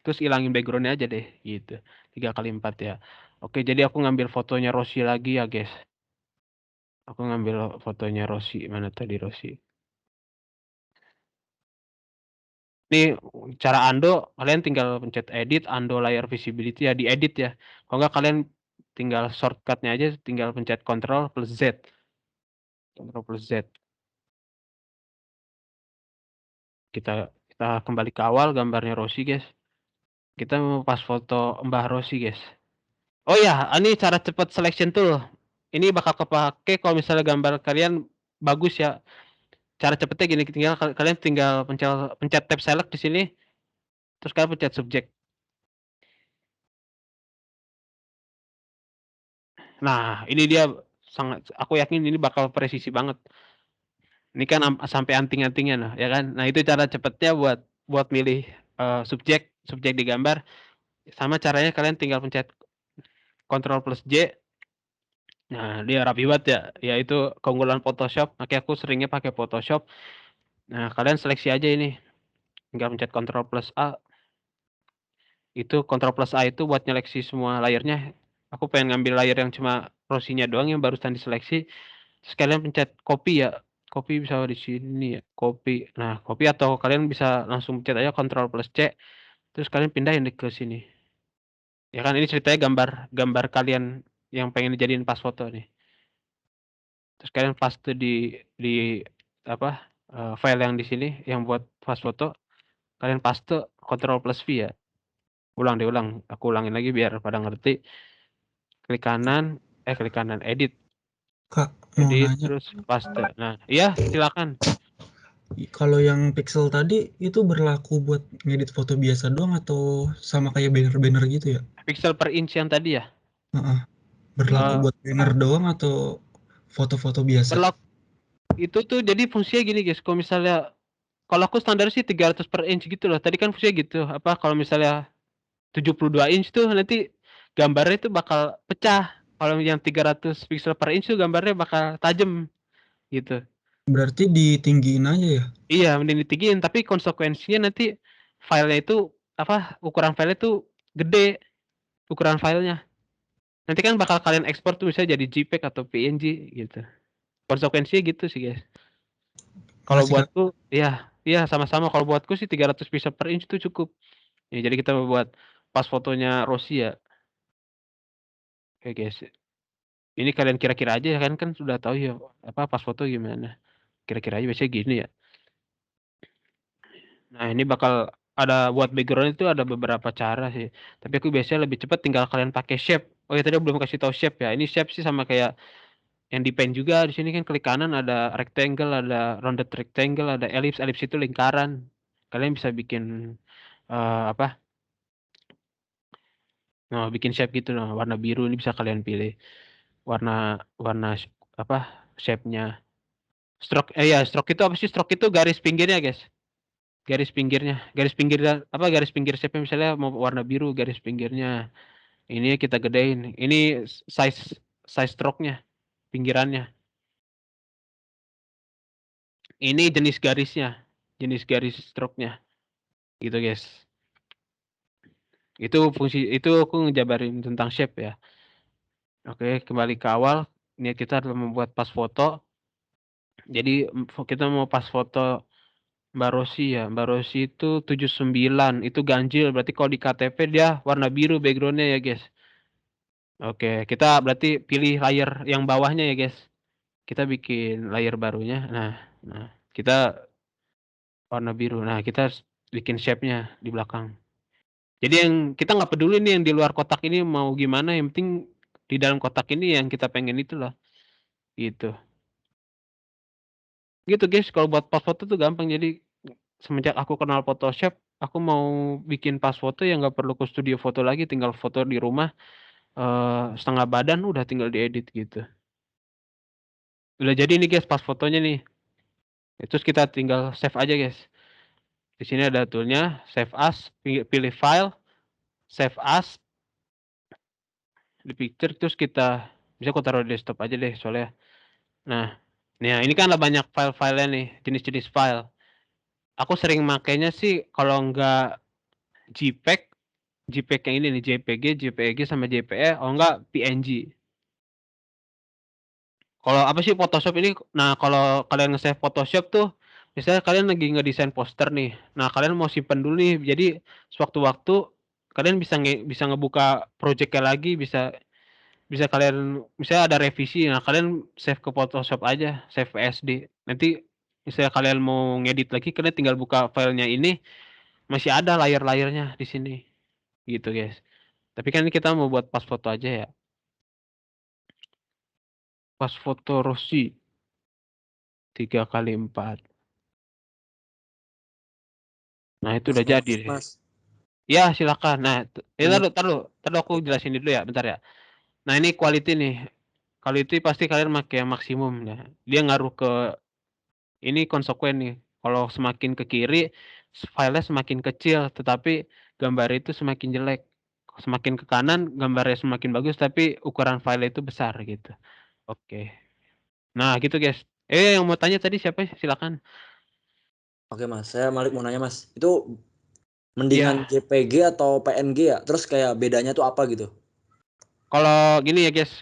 Speaker 1: terus ilangin backgroundnya aja deh gitu. 3 kali 4 ya. Oke, jadi aku ngambil fotonya Rossi lagi ya, guys. Aku ngambil fotonya Rossi. Mana tadi Rossi? Ini cara undo, kalian tinggal pencet edit, undo layer visibility ya, diedit ya. Kalau nggak kalian tinggal shortcutnya aja, tinggal pencet Ctrl plus Z. Ctrl plus Z. Kita kembali ke awal gambarnya Rossi, guys. Kita mau pas foto Mbah Rossi, guys. Oh ya, ini cara cepat selection tool. Ini bakal kepake kalau misalnya gambar kalian bagus ya. Cara cepetnya gini, kalian tinggal pencet tab select di sini, terus kalian pencet subject. Nah, ini dia aku yakin ini bakal presisi banget. Ini kan sampai anting-antingnya nah, ya kan? Nah, itu cara cepetnya buat milih subjek di gambar. Sama caranya kalian tinggal pencet Ctrl plus J. Nah, dia rapi banget ya. Ya itu keunggulan Photoshop. Makanya aku seringnya pakai Photoshop. Nah, kalian seleksi aja ini. Tinggal pencet Ctrl plus A. Itu Ctrl plus A itu buat nyeleksi semua layernya. Aku pengen ngambil layer yang cuma Rossi-nya doang yang barusan diseleksi. Terus kalian pencet copy ya. Copy bisa di sini ya. Copy. Nah, copy atau kalian bisa langsung pencet aja Ctrl plus C. Terus kalian pindahin ke sini. Ya kan ini ceritanya gambar kalian yang pengen dijadiin pas foto nih. Terus kalian paste di file yang di sini yang buat pas foto. Kalian paste Ctrl plus V ya. Diulang. Aku ulangin lagi biar pada ngerti. Klik kanan, edit.
Speaker 2: Kak, mau
Speaker 1: Edit
Speaker 2: nanya,
Speaker 1: terus paste. Nah, iya silakan.
Speaker 2: kalau yang pixel tadi itu berlaku buat ngedit foto biasa doang atau sama kayak banner-banner gitu ya?
Speaker 1: Pixel per inch yang tadi ya.
Speaker 2: Heeh. Berlaku
Speaker 1: Eh,
Speaker 2: buat banner doang atau foto-foto biasa?
Speaker 1: berlaku itu tuh jadi fungsinya gini guys. Kalau aku standar sih 300 per inch gitu loh. Tadi kan fungsinya gitu. Kalau misalnya 72 inch tuh nanti gambarnya itu bakal pecah. Kalau yang 300 pixel per inch tuh gambarnya bakal tajam gitu.
Speaker 2: Berarti ditinggiin aja ya?
Speaker 1: Iya, mending ditinggiin, tapi konsekuensinya nanti filenya itu ukuran filenya itu gede, ukuran filenya. Nanti kan bakal kalian ekspor tuh misalnya jadi JPEG atau PNG gitu. Konsekuensinya gitu sih, guys. Kalau
Speaker 2: Makasih, Kak.
Speaker 1: buatku iya sama-sama, kalau buatku sih 300 pixel per inch itu cukup. Ya, jadi kita buat pas fotonya Rossi ya. Oke, guys. Ini kalian kira-kira aja kan sudah tahu ya pas foto gimana. Kira-kira aja biasanya gini ya. Nah, ini bakal ada buat background itu ada beberapa cara sih. Tapi aku biasanya lebih cepat tinggal kalian pakai shape. Oh ya tadi aku belum kasih tahu shape ya. Ini shape sih sama kayak yang di Paint juga. Di sini kan klik kanan ada rectangle, ada rounded rectangle, ada ellipse. Ellipse itu lingkaran. Kalian bisa bikin apa? Nah, bikin shape gitu nah, warna biru ini bisa kalian pilih. Warna warna apa? Shape-nya. Stroke ya, stroke itu apa sih? Stroke itu garis pinggirnya, guys. Garis pinggirnya, garis pinggir apa garis pinggir shape misalnya mau warna biru garis pinggirnya. Ini kita gedein. Ini size size stroke-nya, pinggirannya. Ini jenis garisnya, jenis garis stroke-nya. Gitu, guys. Itu fungsi itu aku ngejabarin tentang shape ya. Oke, kembali ke awal. Ini kita adalah membuat pas foto. Jadi kita mau pas foto Mbak Rosi ya. Mbak Rosi itu 79, itu ganjil. Berarti kalau di KTP dia warna biru background-nya ya, guys. Oke, kita berarti pilih layer yang bawahnya ya, guys. Kita bikin layer barunya. Nah, kita warna biru. Nah, kita bikin shape-nya di belakang. Jadi yang kita nggak peduli nih yang di luar kotak ini mau gimana, yang penting di dalam kotak ini yang kita pengen itulah. Gitu. Gitu, guys. Kalau buat pas foto tuh gampang. Jadi semenjak aku kenal Photoshop, aku mau bikin pas foto yang nggak perlu ke studio foto lagi, tinggal foto di rumah setengah badan udah tinggal diedit gitu. Udah jadi nih, guys, pas fotonya nih. Terus kita tinggal save aja, guys. Di sini ada toolnya save as, pilih file, save as di picture, terus kita bisa aku taruh di desktop aja deh soalnya. Nah, ini kan ada banyak file-filenya nih, jenis-jenis file. Aku sering makainya sih kalau nggak JPEG, JPEG yang ini nih, JPG sama JPE, oh enggak PNG. Kalau apa sih Photoshop ini? Nah, kalau kalian nge-save Photoshop tuh, misalnya kalian lagi ngedesain poster nih. Nah, kalian mau simpen dulu nih. Jadi sewaktu-waktu kalian bisa ngebuka project-nya lagi, bisa bisa kalian misalnya ada revisi. Nah, kalian save ke Photoshop aja, save PSD. Nanti misalnya kalian mau ngedit lagi, kalian tinggal buka filenya ini, masih ada layer-layernya di sini. Gitu, guys. Tapi kan kita mau buat pas foto aja ya. Pas foto Rossi 3x4. Nah, itu udah jadi deh.
Speaker 5: Mas.
Speaker 1: Ya, silakan. Nah, taruh aku jelasin dulu ya, bentar ya. Nah, ini quality nih. Quality pasti kalian pakai yang maksimum ya. Dia ngaruh ke ini konsekuen nih. Kalau semakin ke kiri, filenya semakin kecil, tetapi gambar itu semakin jelek. Semakin ke kanan, gambarnya semakin bagus, tapi ukuran file itu besar gitu. Oke. Nah, gitu, guys. Yang mau tanya tadi siapa? Silakan.
Speaker 5: Oke, Mas. Saya Malik mau nanya, Mas. Itu mendingan JPG atau PNG ya? Terus kayak bedanya tuh apa gitu?
Speaker 1: Kalau gini ya, guys.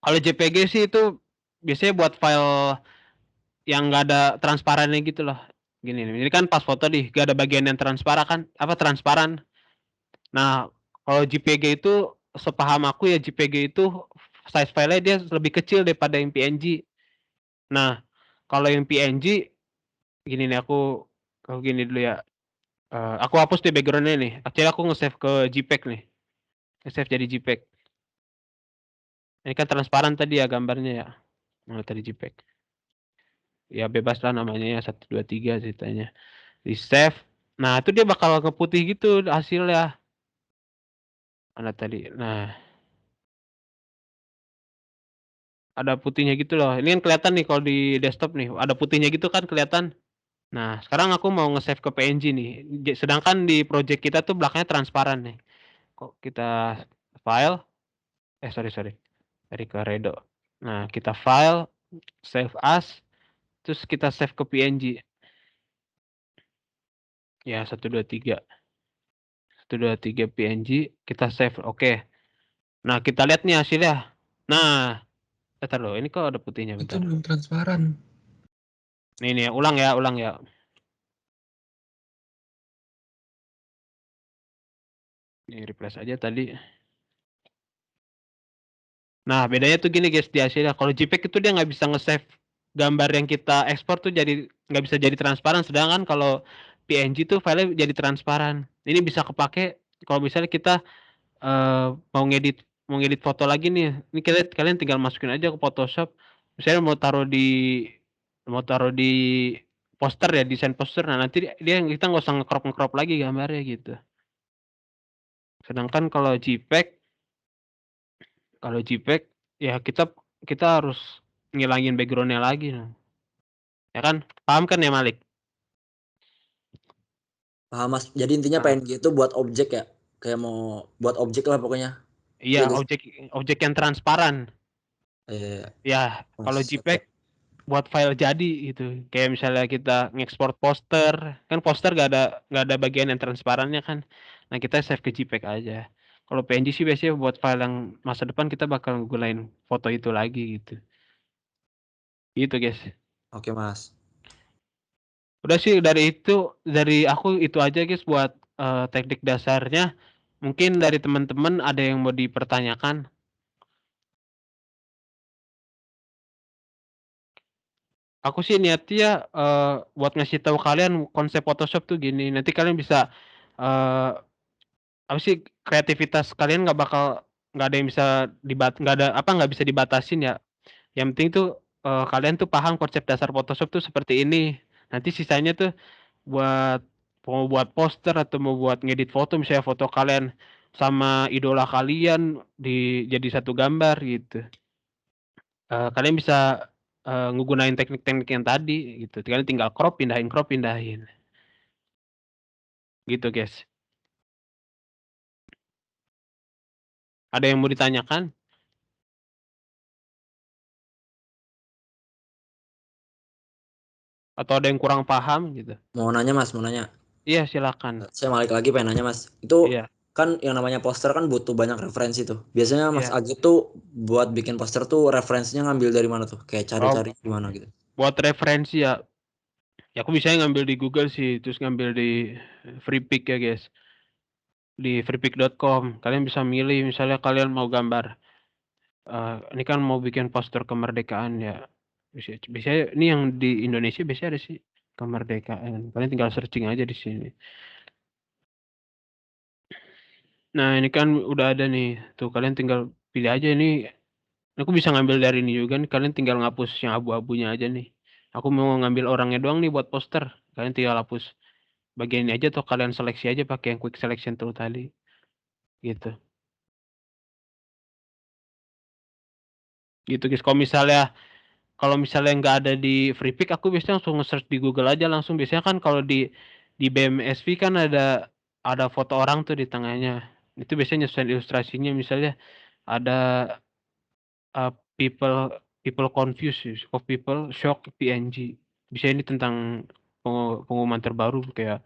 Speaker 1: Kalau JPG sih itu biasanya buat file yang nggak ada transparannya gitu loh. Gini nih, ini kan pas foto nih, gak ada bagian yang transparan kan? Apa transparan? Nah, kalau JPG itu sepaham aku ya JPG itu size file-nya dia lebih kecil daripada yang PNG. Nah, kalau yang PNG gini nih aku gini dulu ya. Aku hapus di background-nya nih. Actually aku nge-save ke JPEG nih. Nge-save jadi JPEG. Ini kan transparan tadi ya gambarnya ya. Nah, tadi JPEG. Ya bebas lah namanya ya 1 2 3 ceritanya. Di save. Nah, itu dia bakal keputih gitu hasilnya. Mana tadi? Nah, ada putihnya gitu loh. Ini kan kelihatan nih kalau di desktop nih, ada putihnya gitu kan kelihatan. Nah, sekarang aku mau nge-save ke PNG nih. Sedangkan di project kita tuh belakangnya transparan nih. Kok kita file sorry. Dari ke Redo. Nah, kita file, save as, terus kita save ke PNG. Ya, 1 2 3. 1 2 3 PNG, kita save. Oke. Nah, kita lihat nih hasilnya. Nah, bentar loh, ini kok ada putihnya
Speaker 2: Itu
Speaker 1: bentar.
Speaker 2: belum transparan.
Speaker 1: Nih ya, ulang ya. Ini replace aja tadi. Nah, bedanya tuh gini guys di hasilnya. Kalau JPEG itu dia nggak bisa nge-save gambar yang kita ekspor tuh jadi nggak bisa jadi transparan. Sedangkan kalau PNG tuh filenya jadi transparan. Ini bisa kepake kalau misalnya kita mau ngedit foto lagi nih. Ini kalian tinggal masukin aja ke Photoshop. Misalnya mau taruh di poster ya, desain poster. Nah, nanti kita nggak usah nge-crop lagi gambarnya gitu. Sedangkan kalau JPEG ya kita harus ngilangin background-nya lagi. Ya kan? Paham kan ya, Malik?
Speaker 5: Paham Mas. Jadi intinya
Speaker 1: Nah.
Speaker 5: PNG itu buat objek ya. Kayak mau buat objek lah pokoknya.
Speaker 1: Iya,
Speaker 5: Iya, guys.
Speaker 1: objek yang transparan. Ya,
Speaker 5: Mas,
Speaker 1: kalau JPEG buat file jadi gitu. Kayak misalnya kita ngekspor poster, kan poster gak ada bagian yang transparannya kan. Nah, kita save ke JPEG aja. Kalau PNG sih biasanya buat file yang masa depan kita bakal gunain foto itu lagi gitu. Gitu, guys.
Speaker 5: Oke, Mas.
Speaker 1: Udah sih dari aku itu aja guys buat teknik dasarnya. Mungkin dari teman-teman ada yang mau dipertanyakan. Aku sih niatnya buat ngasih tahu kalian konsep Photoshop tuh gini. Nanti kalian bisa apa sih kreativitas kalian nggak ada yang bisa nggak bisa dibatasin ya. Yang penting tuh kalian tuh paham konsep dasar Photoshop tuh seperti ini. Nanti sisanya tuh mau buat poster atau mau buat ngedit foto, misalnya foto kalian sama idola kalian jadi satu gambar gitu. Kalian bisa ngegunain teknik-teknik yang tadi gitu. Kalian tinggal crop pindahin. Gitu, guys. Ada yang mau ditanyakan? Atau ada yang kurang paham gitu?
Speaker 5: Mau nanya Mas, mau nanya.
Speaker 1: Iya, silakan.
Speaker 5: Saya Malik lagi pengen nanya Mas. Itu
Speaker 1: Iya.
Speaker 5: kan yang namanya poster kan butuh banyak referensi tuh. Biasanya Mas
Speaker 1: Iya.
Speaker 5: Agit tuh buat bikin poster tuh referensinya ngambil dari mana tuh? Kayak cari-cari gimana gitu.
Speaker 1: Buat referensi ya. Ya aku biasanya ngambil di Google sih, terus ngambil di Freepik ya, guys. Di freepik.com. Kalian bisa milih misalnya kalian mau gambar ini kan mau bikin poster kemerdekaan ya. Biasanya ini yang di Indonesia biasanya ada sih kemerdekaan. Kalian tinggal searching aja di sini. Nah, ini kan udah ada nih. Tuh kalian tinggal pilih aja ini. Aku bisa ngambil dari ini juga nih. Kalian tinggal ngapus yang abu-abunya aja nih. Aku mau ngambil orangnya doang nih buat poster. Kalian tinggal hapus bagian ini aja atau kalian seleksi aja pakai yang quick selection tool tadi. Gitu. Gitu guys. Kalau misalnya nggak ada di Freepik, aku biasanya langsung nge-search di Google aja langsung. Biasanya kan kalau di BMSV kan ada foto orang tuh di tengahnya. Itu biasanya nyesuaiin ilustrasinya, misalnya ada people confused of people shock PNG. Bisa ini tentang pengumuman terbaru kayak.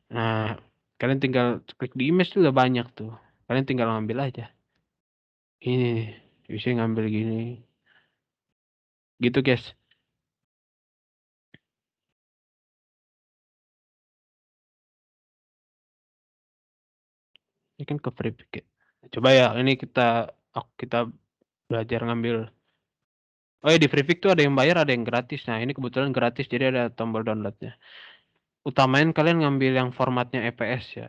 Speaker 1: Nah, kalian tinggal klik di image tuh udah banyak tuh. Kalian tinggal ngambil aja. Ini bisa ngambil gini. Gitu, guys. Ini kan ke Freepik ya. Coba ya, ini kita belajar ngambil. Oh ya, di Freepik tuh ada yang bayar, ada yang gratis. Nah, ini kebetulan gratis, jadi ada tombol downloadnya. Utamain kalian ngambil yang formatnya EPS ya.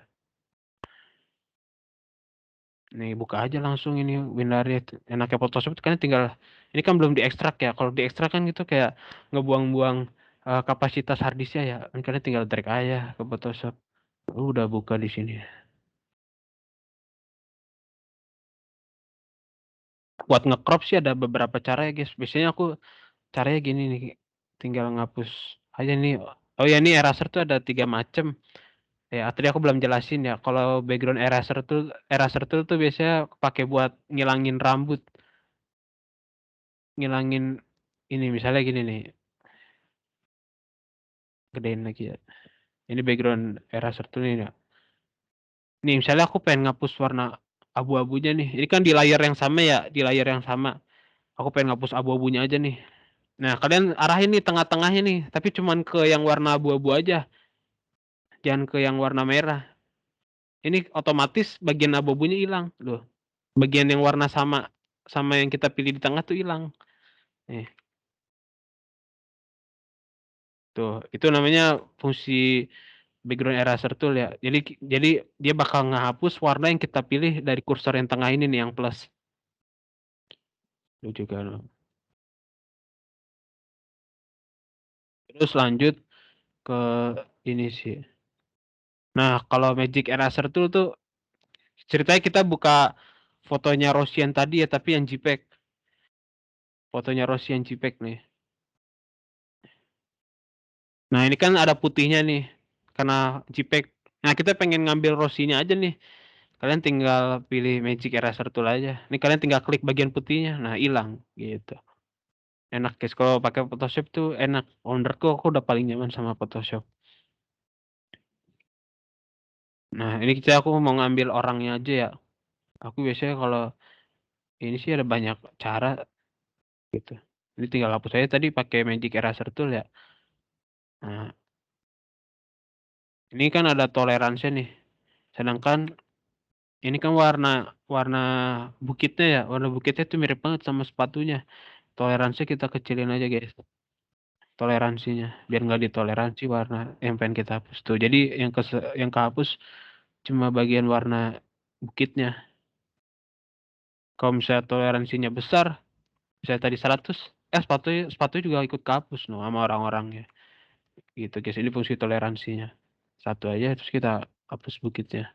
Speaker 1: Nih, buka aja langsung ini WinRAR. Enaknya Photoshop itu kan tinggal, ini kan belum diekstrak ya. Kalau diekstrak kan gitu kayak ngebuang-buang kapasitas harddisknya ya. Kan kalian tinggal drag aja ke Photoshop. Udah buka di sini. Buat nge-crop sih ada beberapa cara ya, guys. Biasanya aku caranya gini nih, tinggal ngapus aja nih. Oh ya, ini eraser tuh ada 3 macam. Ya, tadi aku belum jelasin ya. Kalau background eraser tuh biasanya pakai buat ngilangin rambut. Ngilangin ini misalnya gini nih. Gedein lagi ya. Ini background eraser tuh nih ya. Nih, misalnya aku pengen ngapus warna abu-abunya nih. Ini kan di layar yang sama ya, di layar yang sama. Aku pengen ngapus abu-abunya aja nih. Nah, kalian arahin nih tengah-tengahnya nih, tapi cuman ke yang warna abu-abu aja. Jangan ke yang warna merah. Ini otomatis bagian abu-abunya hilang, loh. Bagian yang warna sama yang kita pilih di tengah tuh hilang. Nih. Tuh, itu namanya fungsi background eraser tool ya. Jadi dia bakal ngehapus warna yang kita pilih dari kursor yang tengah ini nih yang plus. Itu juga. Terus lanjut ke ini sih. Nah, kalau Magic Eraser Tool tuh ceritanya kita buka fotonya Rosian tadi ya, tapi yang JPEG. Fotonya Rosian JPEG nih. Nah, ini kan ada putihnya nih. Karena JPEG. Nah, kita pengen ngambil Rosinya aja nih. Kalian tinggal pilih Magic Eraser Tool aja. Ini kalian tinggal klik bagian putihnya. Nah, hilang gitu. Enak guys, kalau pakai Photoshop tuh enak. Menurutku aku udah paling nyaman sama Photoshop. Nah, ini aku mau ngambil orangnya aja ya. Aku biasanya kalau ini sih ada banyak cara gitu. Ini tinggal hapus saya tadi pakai Magic Eraser Tool ya. Nah, ini kan ada toleransinya nih. Sedangkan ini kan warna bukitnya ya. Warna bukitnya tuh mirip banget sama sepatunya. Toleransi kita kecilin aja guys. Toleransinya biar nggak ditoleransi warna yang pengen kita hapus tuh. Jadi yang kehapus cuma bagian warna bukitnya. Kalau misalnya toleransinya besar, misalnya tadi 100, sepatu juga ikut kehapus no sama orang-orangnya. Gitu guys, ini fungsi toleransinya. Satu aja terus kita hapus bukitnya.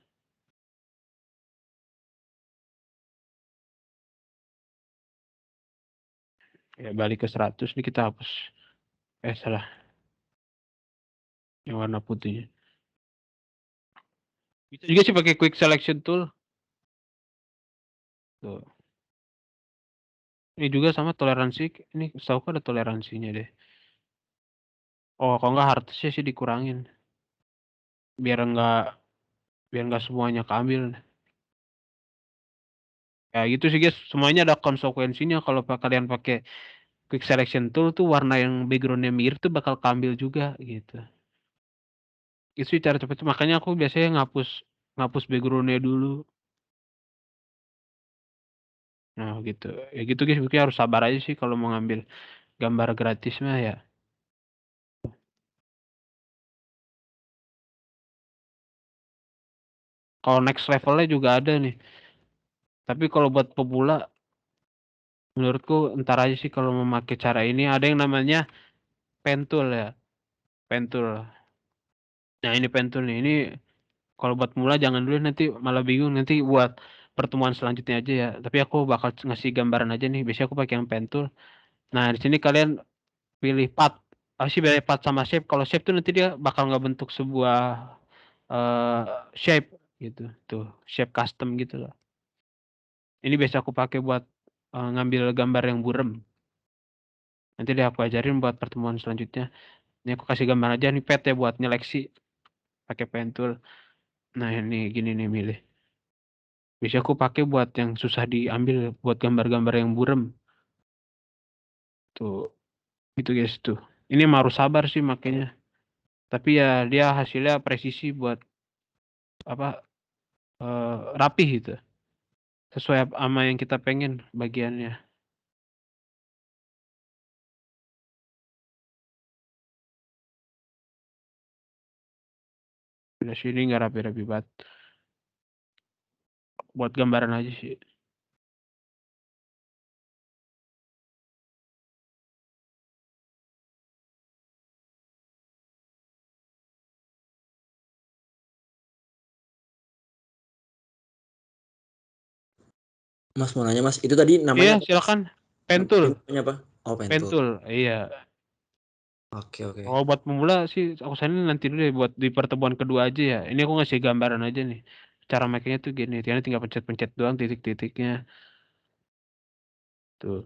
Speaker 1: Ya balik ke 100 nih kita hapus. Salah. Yang warna putihnya. Bisa juga sih pakai quick selection tool. Tuh. Ini juga sama toleransi. Ini setahu ada toleransinya deh. Oh, kalau nggak hardness sih dikurangin. Biar nggak semuanya keambil. Ya gitu sih guys, semuanya ada konsekuensinya kalau kalian pakai quick selection tool tuh warna yang backgroundnya mirip tuh bakal keambil juga gitu. Itu sih cara cepet, makanya aku biasanya ngapus backgroundnya dulu. Nah gitu, ya gitu guys, mungkin harus sabar aja sih kalau mau ngambil gambar gratis mah ya. Kalau next levelnya juga ada nih. Tapi kalau buat pemula, menurutku entar aja sih kalau memakai cara ini. Ada yang namanya pen tool ya, pen tool. Nah ini pen tool nih, ini kalau buat pemula jangan dulu nanti malah bingung nanti buat pertemuan selanjutnya aja ya. Tapi aku bakal ngasih gambaran aja nih. Biasanya aku pakai yang pen tool. Nah di sini kalian pilih path. Apa sih beda path sama shape? Kalau shape tuh nanti dia bakal nggak bentuk sebuah eh shape gitu. Tuh, shape custom gitu loh. Ini biasa aku pakai buat ngambil gambar yang burem. Nanti deh aku ajarin buat pertemuan selanjutnya. Ini aku kasih gambar aja nih pet ya buat nyeleksi pakai pen tool. Nah, ini gini nih milih. Bisa aku pakai buat yang susah diambil buat gambar-gambar yang burem. Tuh, gitu guys tuh. Ini emang harus sabar sih makanya. Tapi ya dia hasilnya presisi buat apa rapih gitu. Sesuai sama yang kita pengen bagiannya. Udah sini nggak rapi-rapi banget. Buat gambaran aja sih.
Speaker 5: Mas mau nanya Mas, itu tadi
Speaker 1: Iya,
Speaker 5: namanya apa, Mas?
Speaker 1: silakan. Pen tool.
Speaker 5: Namanya apa? Oh, pen
Speaker 1: Pen
Speaker 5: tool.
Speaker 1: tool. Iya.
Speaker 5: Oke, oke.
Speaker 1: Kalau buat pemula sih aku saranin nanti dulu deh buat di pertemuan kedua aja ya. Ini aku ngasih gambaran aja nih. Cara makainya tuh gini, kalian tinggal pencet-pencet doang titik-titiknya. Tuh.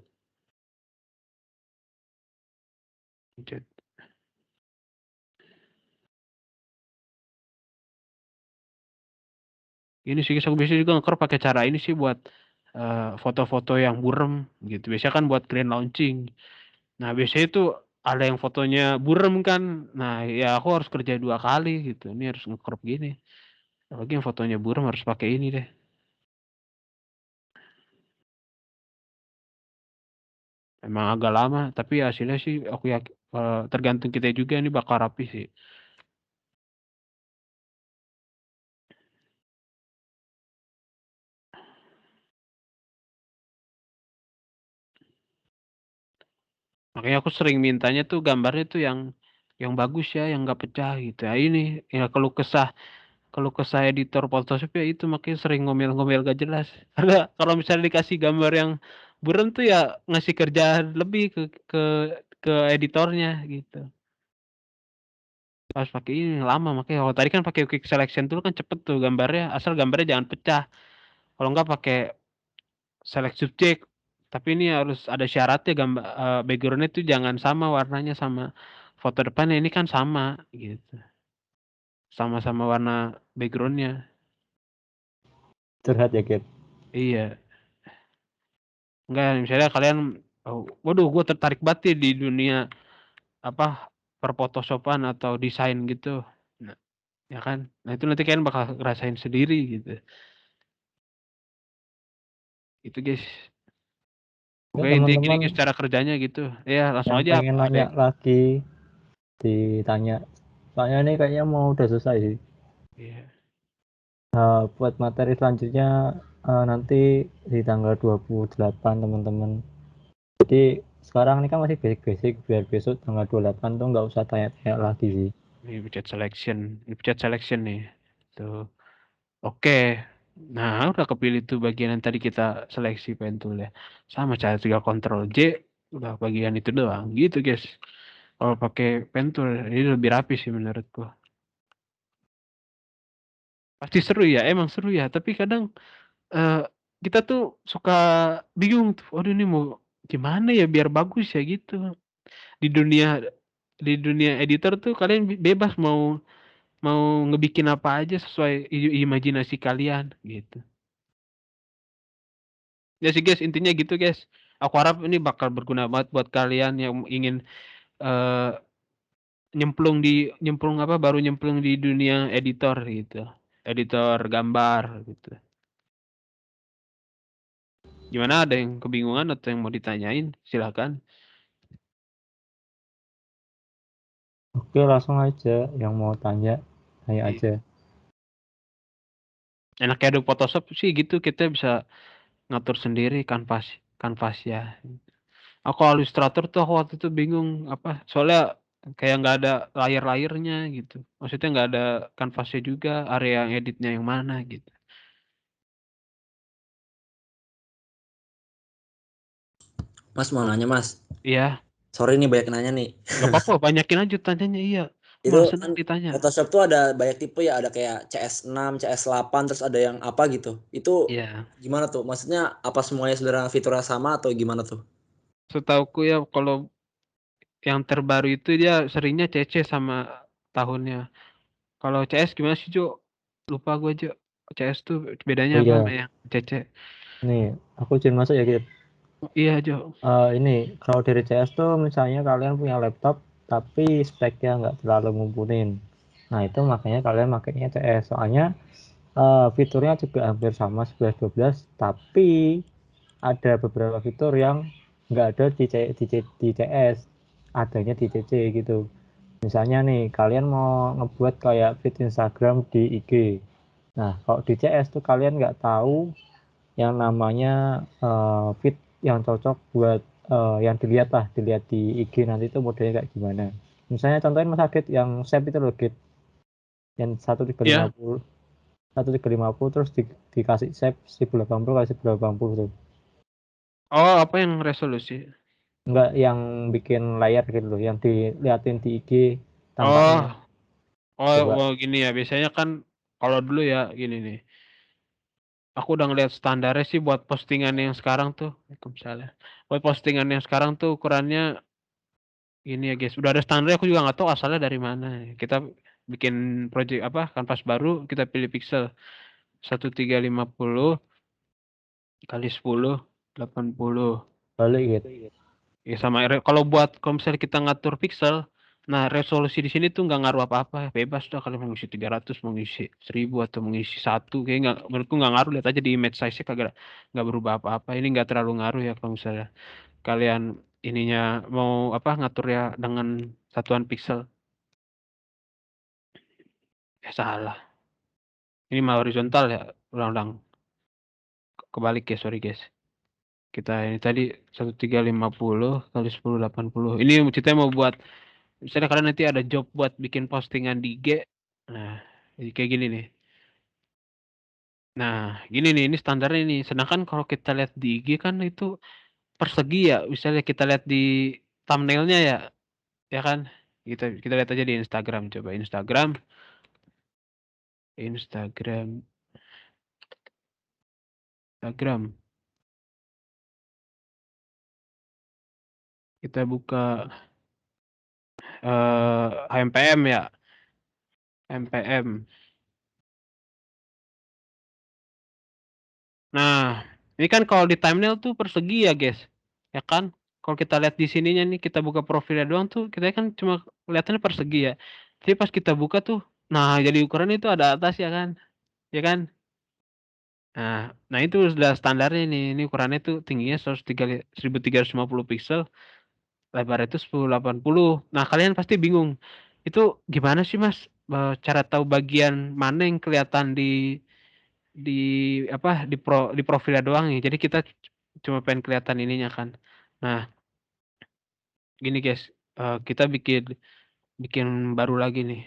Speaker 1: Pencet. Ini sih aku biasanya juga nge-crop pakai cara ini sih buat foto-foto yang burem gitu. Biasanya kan buat grand launching. Nah, biasanya itu ada yang fotonya burem kan. Nah, ya aku harus kerja 2 kali gitu. Ini harus nge-crop gini. Apalagi yang fotonya burem harus pakai ini deh. Emang agak lama, tapi hasilnya sih aku yakin tergantung kita juga ini bakal rapi sih. Makanya aku sering mintanya tuh gambarnya tuh yang bagus ya, yang nggak pecah gitu. Nah, ini ya kalau kesah editor Photoshop ya itu makanya sering ngomel-ngomel gak jelas. Karena kalau misalnya dikasih gambar yang buram tuh ya ngasih kerjaan lebih ke editornya gitu. Harus pakai ini lama makanya kalau tadi kan pakai quick selection tool kan cepet tuh gambarnya, asal gambarnya jangan pecah. Kalau nggak pakai select subject. Tapi ini harus ada syaratnya background-nya tuh jangan sama warnanya sama foto depannya, ini kan sama gitu. Sama-sama warna background-nya.
Speaker 4: Curhat ya, Kit.
Speaker 1: Iya. Enggak, misalnya kalian waduh gue tertarik banget nih di dunia apa perphotoshopan atau desain gitu. Nah, ya kan? Nah, itu nanti kalian bakal ngerasain sendiri gitu. Itu guys.
Speaker 4: Ya
Speaker 1: Oke, intinya gini
Speaker 4: teman-teman
Speaker 1: guys cara kerjanya gitu. Ya, langsung
Speaker 4: yang
Speaker 1: aja
Speaker 4: pengen
Speaker 1: ada
Speaker 4: nanya lagi ditanya. Soalnya ini kayaknya mau udah selesai sih.
Speaker 1: iya.
Speaker 4: Buat materi selanjutnya nanti di tanggal 28 teman-teman. Jadi sekarang ini kan masih basic-basic, biar besok tanggal 28 tuh nggak usah tanya-tanya lagi sih.
Speaker 1: Ini pencet selection nih. Tuh. Oke. Nah, udah kepilih tuh bagian yang tadi kita seleksi pen tool ya. Sama cara tinggal Ctrl J, udah bagian itu doang. Gitu, guys. Kalau pakai pen tool ini lebih rapi sih menurutku. Pasti seru ya, emang seru ya. Tapi kadang kita tuh suka bingung tuh. Waduh ini mau gimana ya biar bagus ya gitu. Di dunia di dunia editor tuh kalian bebas mau mau ngebikin apa aja sesuai imajinasi kalian gitu. Ya sih guys, intinya gitu guys. Aku harap ini bakal berguna banget buat kalian yang ingin eh nyemplung apa baru nyemplung di dunia editor gitu. Editor gambar gitu. Gimana ada yang kebingungan atau yang mau ditanyain? Silakan.
Speaker 4: Oke, langsung aja yang mau tanya aja.
Speaker 1: Enaknya ada Photoshop sih gitu kita bisa ngatur sendiri kanvas ya. Aku Illustrator tuh aku waktu itu bingung apa soalnya kayak nggak ada layer-layernya gitu. Maksudnya nggak ada kanvasnya juga, area yang editnya yang mana gitu.
Speaker 5: Mas mau nanya Mas.
Speaker 1: Iya,
Speaker 5: Sorry nih banyak nanya nih.
Speaker 1: nggak apa-apa, banyakin aja tanyanya iya.
Speaker 5: Itu
Speaker 1: Malah
Speaker 5: kan
Speaker 1: senang ditanya.
Speaker 5: Photoshop tuh ada banyak tipe ya, ada kayak CS6, CS8, terus ada yang apa gitu. Itu
Speaker 1: Iya.
Speaker 5: gimana tuh? Maksudnya apa semuanya sebenarnya fiturnya sama atau gimana tuh?
Speaker 1: Setauku ya kalau yang terbaru itu dia seringnya CC sama tahunnya. Kalau CS gimana sih, Jo? Lupa gue, Jo. CS tuh bedanya
Speaker 4: Oh
Speaker 1: apa
Speaker 4: iya,
Speaker 1: sama yang CC?
Speaker 4: nih aku izin masuk ya, Kit.
Speaker 1: Iya, Jo.
Speaker 4: Ini kalau dari CS tuh misalnya kalian punya laptop tapi speknya nggak terlalu mumpuni. Nah itu makanya kalian makainya CS. Soalnya fiturnya juga hampir sama 11-12, tapi ada beberapa fitur yang nggak ada di CS, adanya di CC gitu. Misalnya nih kalian mau ngebuat kayak feed Instagram di IG. Nah kalau di CS tuh kalian nggak tahu yang namanya feed yang cocok buat yang dilihat di IG nanti itu modelnya kayak gimana. Misalnya contohin Mas Adit yang save itu loh, Git, yang
Speaker 1: Iya.
Speaker 4: 1350 terus dikasih save 1080 kali 1080 tuh.
Speaker 1: Oh, apa yang resolusi?
Speaker 4: Enggak yang bikin layar gitu loh, yang diliatin di IG
Speaker 1: Oh,
Speaker 4: tampaknya. Coba.
Speaker 1: gini ya. Biasanya kan kalau dulu ya gini nih. Aku udah ngeliat standarnya sih buat postingan yang sekarang tuh. Misalnya. Buat postingan yang sekarang tuh ukurannya ini ya guys. Udah ada standarnya aku juga nggak tahu asalnya dari mana. Kita bikin project apa kanvas baru kita pilih pixel 1350 kali 10 80.
Speaker 4: Balik gitu.
Speaker 1: Ya sama kalau kalau misalnya kita ngatur pixel, nah resolusi di sini tuh nggak ngaruh apa-apa, bebas dah kalau mau ngisi 300, mau ngisi 1000 atau mau ngisi 1, kayak nggak menurutku nggak ngaruh, lihat aja di image size-nya kagak nggak berubah apa-apa. Ini nggak terlalu ngaruh ya kalau misalnya kalian ininya mau apa ngatur ya dengan satuan pixel. Salah. Ini mah horizontal ya, ulang-ulang. Kebalik ya, sorry guys. Kita ini tadi 1350 kali 1080. Ini kita mau buat, misalnya kalian nanti ada job buat bikin postingan di IG. Nah, jadi kayak gini nih. Nah, gini nih, ini standarnya nih. Sedangkan kalau kita lihat di IG kan itu persegi ya. Misalnya kita lihat di thumbnailnya ya kan. Kita lihat aja di Instagram, coba Instagram. Kita buka HMPM ya. HMPM. Nah, ini kan kalau di thumbnail tuh persegi ya, guys. Ya kan? Kalau kita lihat di sininya nih, kita buka profilnya doang tuh, kita kan cuma kelihatannya persegi ya. Tapi pas kita buka tuh, nah jadi ukuran itu ada atas ya kan? Ya kan? Nah itu sudah standarnya nih. Ini ukurannya tuh tingginya 1350 pixel, lebarnya itu 1080. Nah, kalian pasti bingung. Itu gimana sih, Mas? Cara tahu bagian mana yang kelihatan di apa di profilnya doang nih. Jadi kita cuma pengen kelihatan ininya kan. Nah, gini guys, kita bikin baru lagi nih.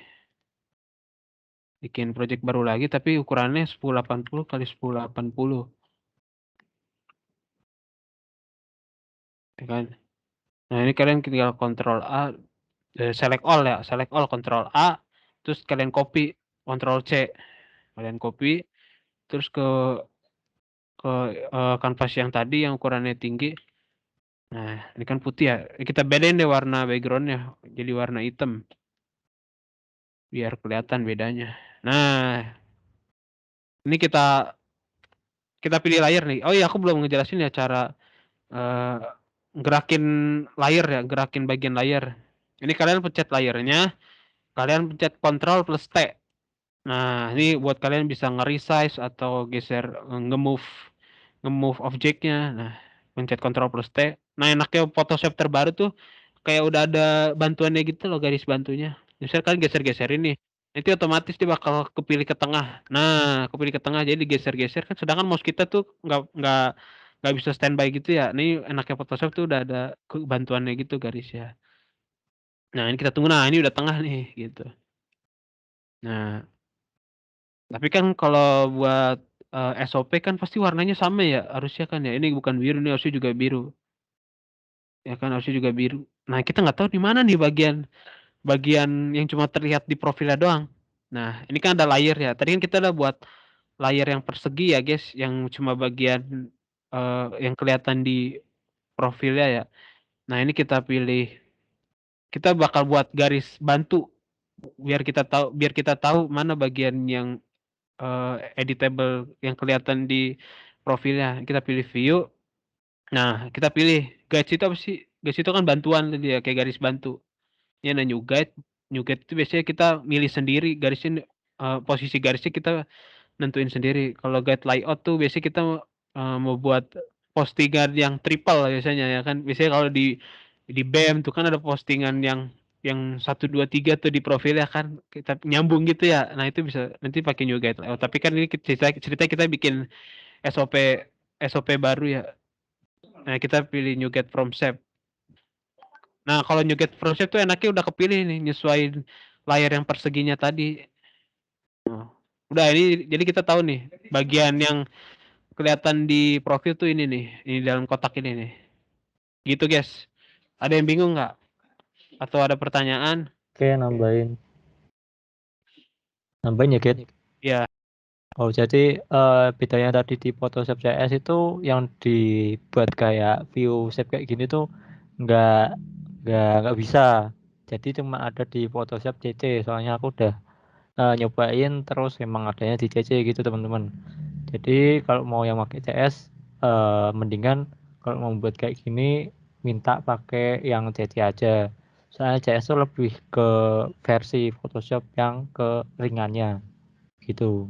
Speaker 1: Bikin project baru lagi tapi ukurannya 1080 kali 1080. Ya kan? Nah, ini kalian tinggal Ctrl A, select all ya, select all Ctrl A, terus kalian copy Ctrl C. Kalian copy terus ke kanvas yang tadi yang ukurannya tinggi. Nah, ini kan putih ya. Kita bedain deh warna backgroundnya jadi warna hitam. Biar kelihatan bedanya. Nah, ini kita pilih layer nih. Oh iya, aku belum ngejelasin ya cara gerakin layer ya, gerakin bagian layer. Ini kalian pencet layernya, kalian pencet Ctrl plus T. Nah, ini buat kalian bisa nge-resize atau geser, nge-move objeknya. Nah, pencet Ctrl plus T. Nah, enaknya Photoshop terbaru tuh kayak udah ada bantuannya gitu loh, garis bantunya. Misalnya kalian geser-geserin nih, nanti otomatis dia bakal kepilih ke tengah. Nah, kepilih ke tengah jadi digeser-geser kan. Sedangkan mouse kita tuh nggak bisa standby gitu ya. Ini enaknya Photoshop tuh udah ada bantuannya gitu garisnya. Nah, ini kita tunggu. Nah, ini udah tengah nih gitu. Nah, tapi kan kalau buat SOP kan pasti warnanya sama ya, harusnya kan ya. Ini bukan biru, ini harusnya juga biru. Ya kan harusnya juga biru. Nah, kita nggak tahu di mana nih bagian yang cuma terlihat di profilnya doang. Nah, ini kan ada layer ya. Tadi kan kita udah buat layer yang persegi ya, guys, yang cuma bagian yang kelihatan di profilnya ya. Nah, ini kita pilih, kita bakal buat garis bantu biar kita tahu mana bagian yang editable yang kelihatan di profilnya. Kita pilih view. Nah, kita pilih guides itu apa sih? Guides itu kan bantuan tadi ya, kayak garis bantu. Ya, nah new guide. New guide itu biasanya kita milih sendiri garisnya, posisi garisnya kita nentuin sendiri. Kalau guide layout tuh biasanya kita mau buat postingan yang triple biasanya ya kan. Biasanya kalau di BEM tuh kan ada postingan yang 1 2 3 tuh di profil ya kan, kita nyambung gitu ya. Nah, itu bisa nanti pakai new guide layout. Tapi kan ini cerita kita bikin SOP baru ya. Nah, kita pilih new guide from shape. Nah, kalau new guide from shape tuh enaknya udah kepilih nih, nyesuaiin layar yang perseginya tadi. Udah, ini jadi kita tahu nih bagian yang kelihatan di profil tuh ini nih, ini dalam kotak ini nih. Gitu, guys. Ada yang bingung nggak? Atau ada pertanyaan?
Speaker 4: Oke, nambahin ya, Get.
Speaker 1: Ya.
Speaker 4: Oh, jadi bedanya tadi di Photoshop CS itu yang dibuat kayak view shape kayak gini tuh nggak bisa. Jadi cuma ada di Photoshop CC. Soalnya aku udah nyobain terus memang adanya di CC gitu, teman-teman. Jadi kalau mau yang pakai CS mendingan kalau mau buat kayak gini minta pakai yang CC aja. Soalnya CS itu lebih ke versi Photoshop yang ke ringannya gitu.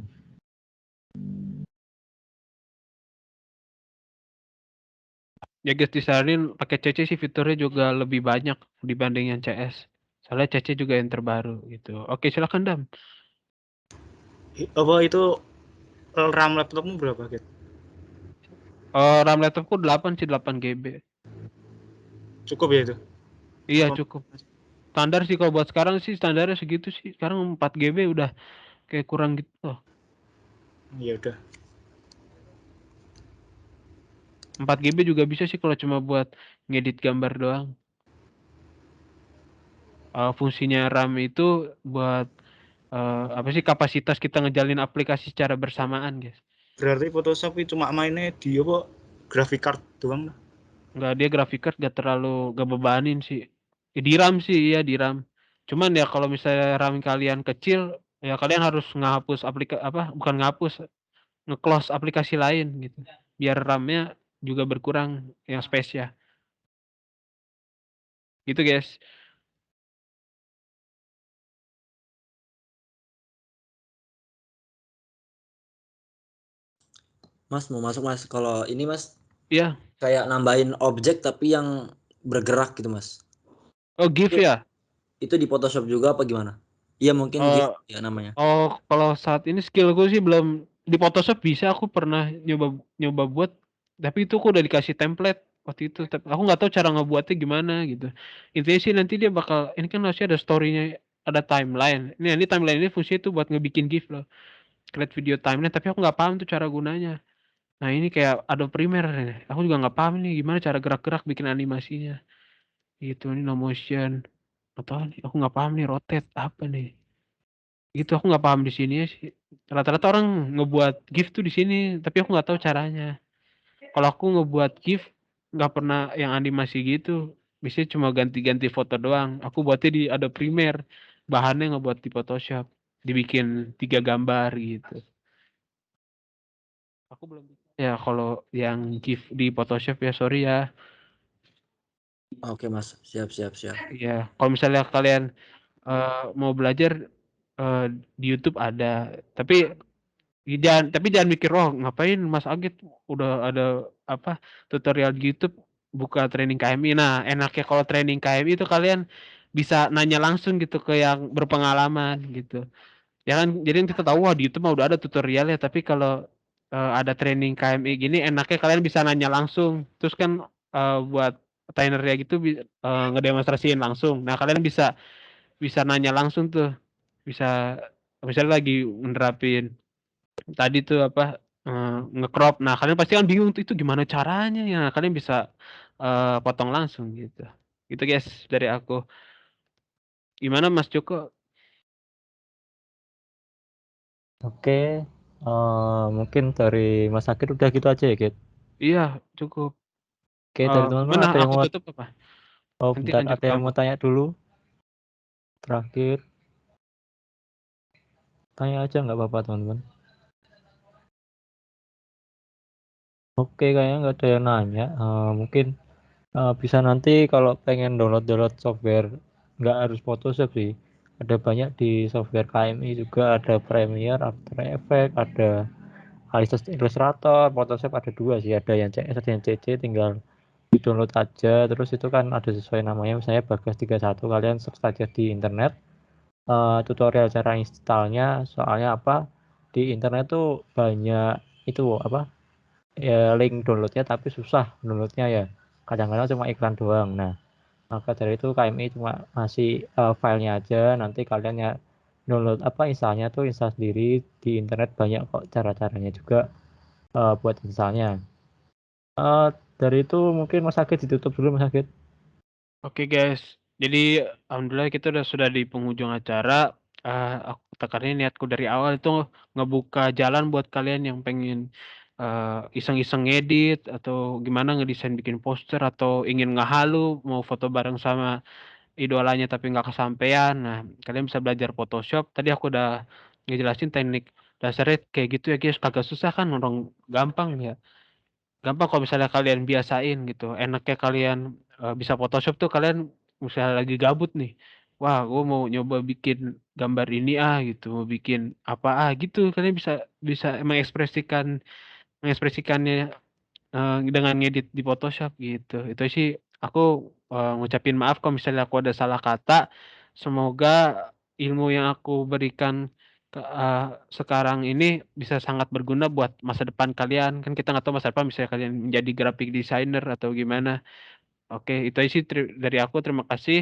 Speaker 1: Ya, guys, disaranin pakai CC sih, fiturnya juga lebih banyak dibanding yang CS. Soalnya CC juga yang terbaru gitu. Oke, silakan Dam.
Speaker 2: Apa itu RAM laptopmu berapa, Get?
Speaker 1: RAM laptopku 8 sih, 8 GB.
Speaker 6: Cukup ya itu?
Speaker 1: Iya
Speaker 6: Apa-
Speaker 1: cukup. Standar sih kalau buat sekarang sih standarnya segitu sih. Sekarang 4 GB udah kayak kurang gitu loh.
Speaker 6: Ya udah.
Speaker 1: 4 GB juga bisa sih kalau cuma buat ngedit gambar doang. Fungsinya RAM itu buat apa sih, kapasitas kita ngejalin aplikasi secara bersamaan, guys.
Speaker 6: Berarti Photoshop itu cuma mainnya di apa? Graphic card doang lah.
Speaker 1: Enggak, dia graphic card gak terlalu bebanin sih. Di RAM sih, iya di RAM. Cuman ya kalau misalnya RAM kalian kecil, ya kalian harus ngehapus bukan ngehapus, nge-close aplikasi lain gitu. Biar RAM-nya juga berkurang yang space-nya. Gitu, guys.
Speaker 5: Mas mau masuk Mas. Kalau ini Mas
Speaker 1: Iya.
Speaker 5: kayak nambahin objek tapi yang bergerak gitu Mas.
Speaker 1: Oh, GIF
Speaker 5: Itu-
Speaker 1: ya?
Speaker 5: Itu di Photoshop juga apa gimana? Iya mungkin
Speaker 1: Oh,
Speaker 5: GIF ya namanya.
Speaker 1: Oh, kalau saat ini skillku sih belum di Photoshop bisa, aku pernah nyoba buat, tapi itu aku udah dikasih template waktu itu. Tapi aku nggak tahu cara ngebuatnya gimana gitu. Intinya sih nanti dia bakal, ini kan harusnya ada story-nya, ada timeline. Ini timeline ini fungsinya tuh buat ngebikin GIF loh. Create video timeline, tapi aku nggak paham tuh cara gunanya. Nah ini kayak Adobe Premiere nih. Aku juga nggak paham nih gimana cara gerak-gerak bikin animasinya. Gitu, ini no motion. Atau nih, aku nggak paham nih rotate apa nih. Gitu aku nggak paham di sini sih. Rata-rata orang ngebuat GIF tuh di sini, tapi aku nggak tahu caranya. Kalau aku ngebuat GIF nggak pernah yang animasi gitu. Biasanya cuma ganti-ganti foto doang. Aku buatnya di Adobe Premiere. Bahannya ngebuat di Photoshop. Dibikin 3 gambar gitu. Aku belum bisa. Ya kalau yang GIF di Photoshop ya sorry ya.
Speaker 5: Oke Mas, siap.
Speaker 1: Iya, kalau misalnya kalian mau belajar di YouTube ada, tapi jangan mikir, oh ngapain Mas Agit udah ada apa tutorial di YouTube, buka training KMI. Nah enaknya kalau training KMI itu kalian bisa nanya langsung gitu ke yang berpengalaman gitu. Ya kan, jadi kita tahu wah di YouTube mah udah ada tutorialnya, tapi kalau ada training KMI gini enaknya kalian bisa nanya langsung. Terus kan buat trainernya gitu ngedemonstrasiin langsung. Nah kalian bisa nanya langsung tuh, bisa misalnya lagi menerapin tadi tuh apa nge-crop. Nah kalian pasti kan bingung tuh itu gimana caranya ya. Kalian bisa potong langsung gitu. Gitu guys dari aku. Gimana Mas Joko?
Speaker 4: Oke, mungkin dari Mas Sakit udah gitu aja ya, Kit.
Speaker 1: Iya cukup.
Speaker 4: Oke, dari teman-teman
Speaker 1: Gimana
Speaker 4: ada yang
Speaker 1: aku
Speaker 4: mau
Speaker 1: tutup apa? Nanti
Speaker 4: bentar,
Speaker 1: lanjut
Speaker 4: ada yang
Speaker 1: kamu.
Speaker 4: mau tanya dulu. Terakhir. Tanya aja nggak apa-apa, teman-teman. Oke, kayaknya nggak ada yang nanya. Mungkin bisa nanti kalau pengen download software, nggak harus Photoshop sih. Ada banyak di software KMI juga, ada Premiere, After Effects, ada Illustrator, Photoshop ada 2 sih, ada yang CS, ada yang CC, tinggal di-download aja. Terus itu kan ada sesuai namanya, misalnya Bagas 31, kalian search aja di internet tutorial cara installnya. Soalnya apa, di internet tuh banyak itu apa ya, link downloadnya tapi susah downloadnya ya, kadang-kadang cuma iklan doang. Nah maka dari itu KMI cuma ngasih filenya aja, nanti kalian ya download installnya tuh install sendiri di internet, banyak kok cara-caranya juga buat installnya. Dari itu mungkin Mas Agit ditutup dulu, Mas Agit.
Speaker 1: Oke guys, jadi alhamdulillah kita sudah di penghujung acara. Aku tekannya niatku dari awal itu ngebuka jalan buat kalian yang pengen iseng-iseng ngedit atau gimana ngedesain bikin poster atau ingin ngehalu mau foto bareng sama idolanya tapi nggak kesampaian. Nah kalian bisa belajar Photoshop. Tadi aku udah ngejelasin teknik dasarnya kayak gitu ya guys, kagak susah kan, orang gampang ya. Gampang kalau misalnya kalian biasain gitu. Enaknya kalian bisa Photoshop tuh kalian misalnya lagi gabut nih. Wah, gue mau nyoba bikin gambar ini gitu, mau bikin apa gitu. Kalian bisa bisa mengekspresikannya dengan ngedit di Photoshop gitu. Itu sih aku ngucapin maaf kalau misalnya aku ada salah kata. Semoga ilmu yang aku berikan sekarang ini bisa sangat berguna buat masa depan kalian. Kan kita nggak tahu masa depan misalnya kalian menjadi graphic designer atau gimana. Oke, itu aja sih dari aku. Terima kasih.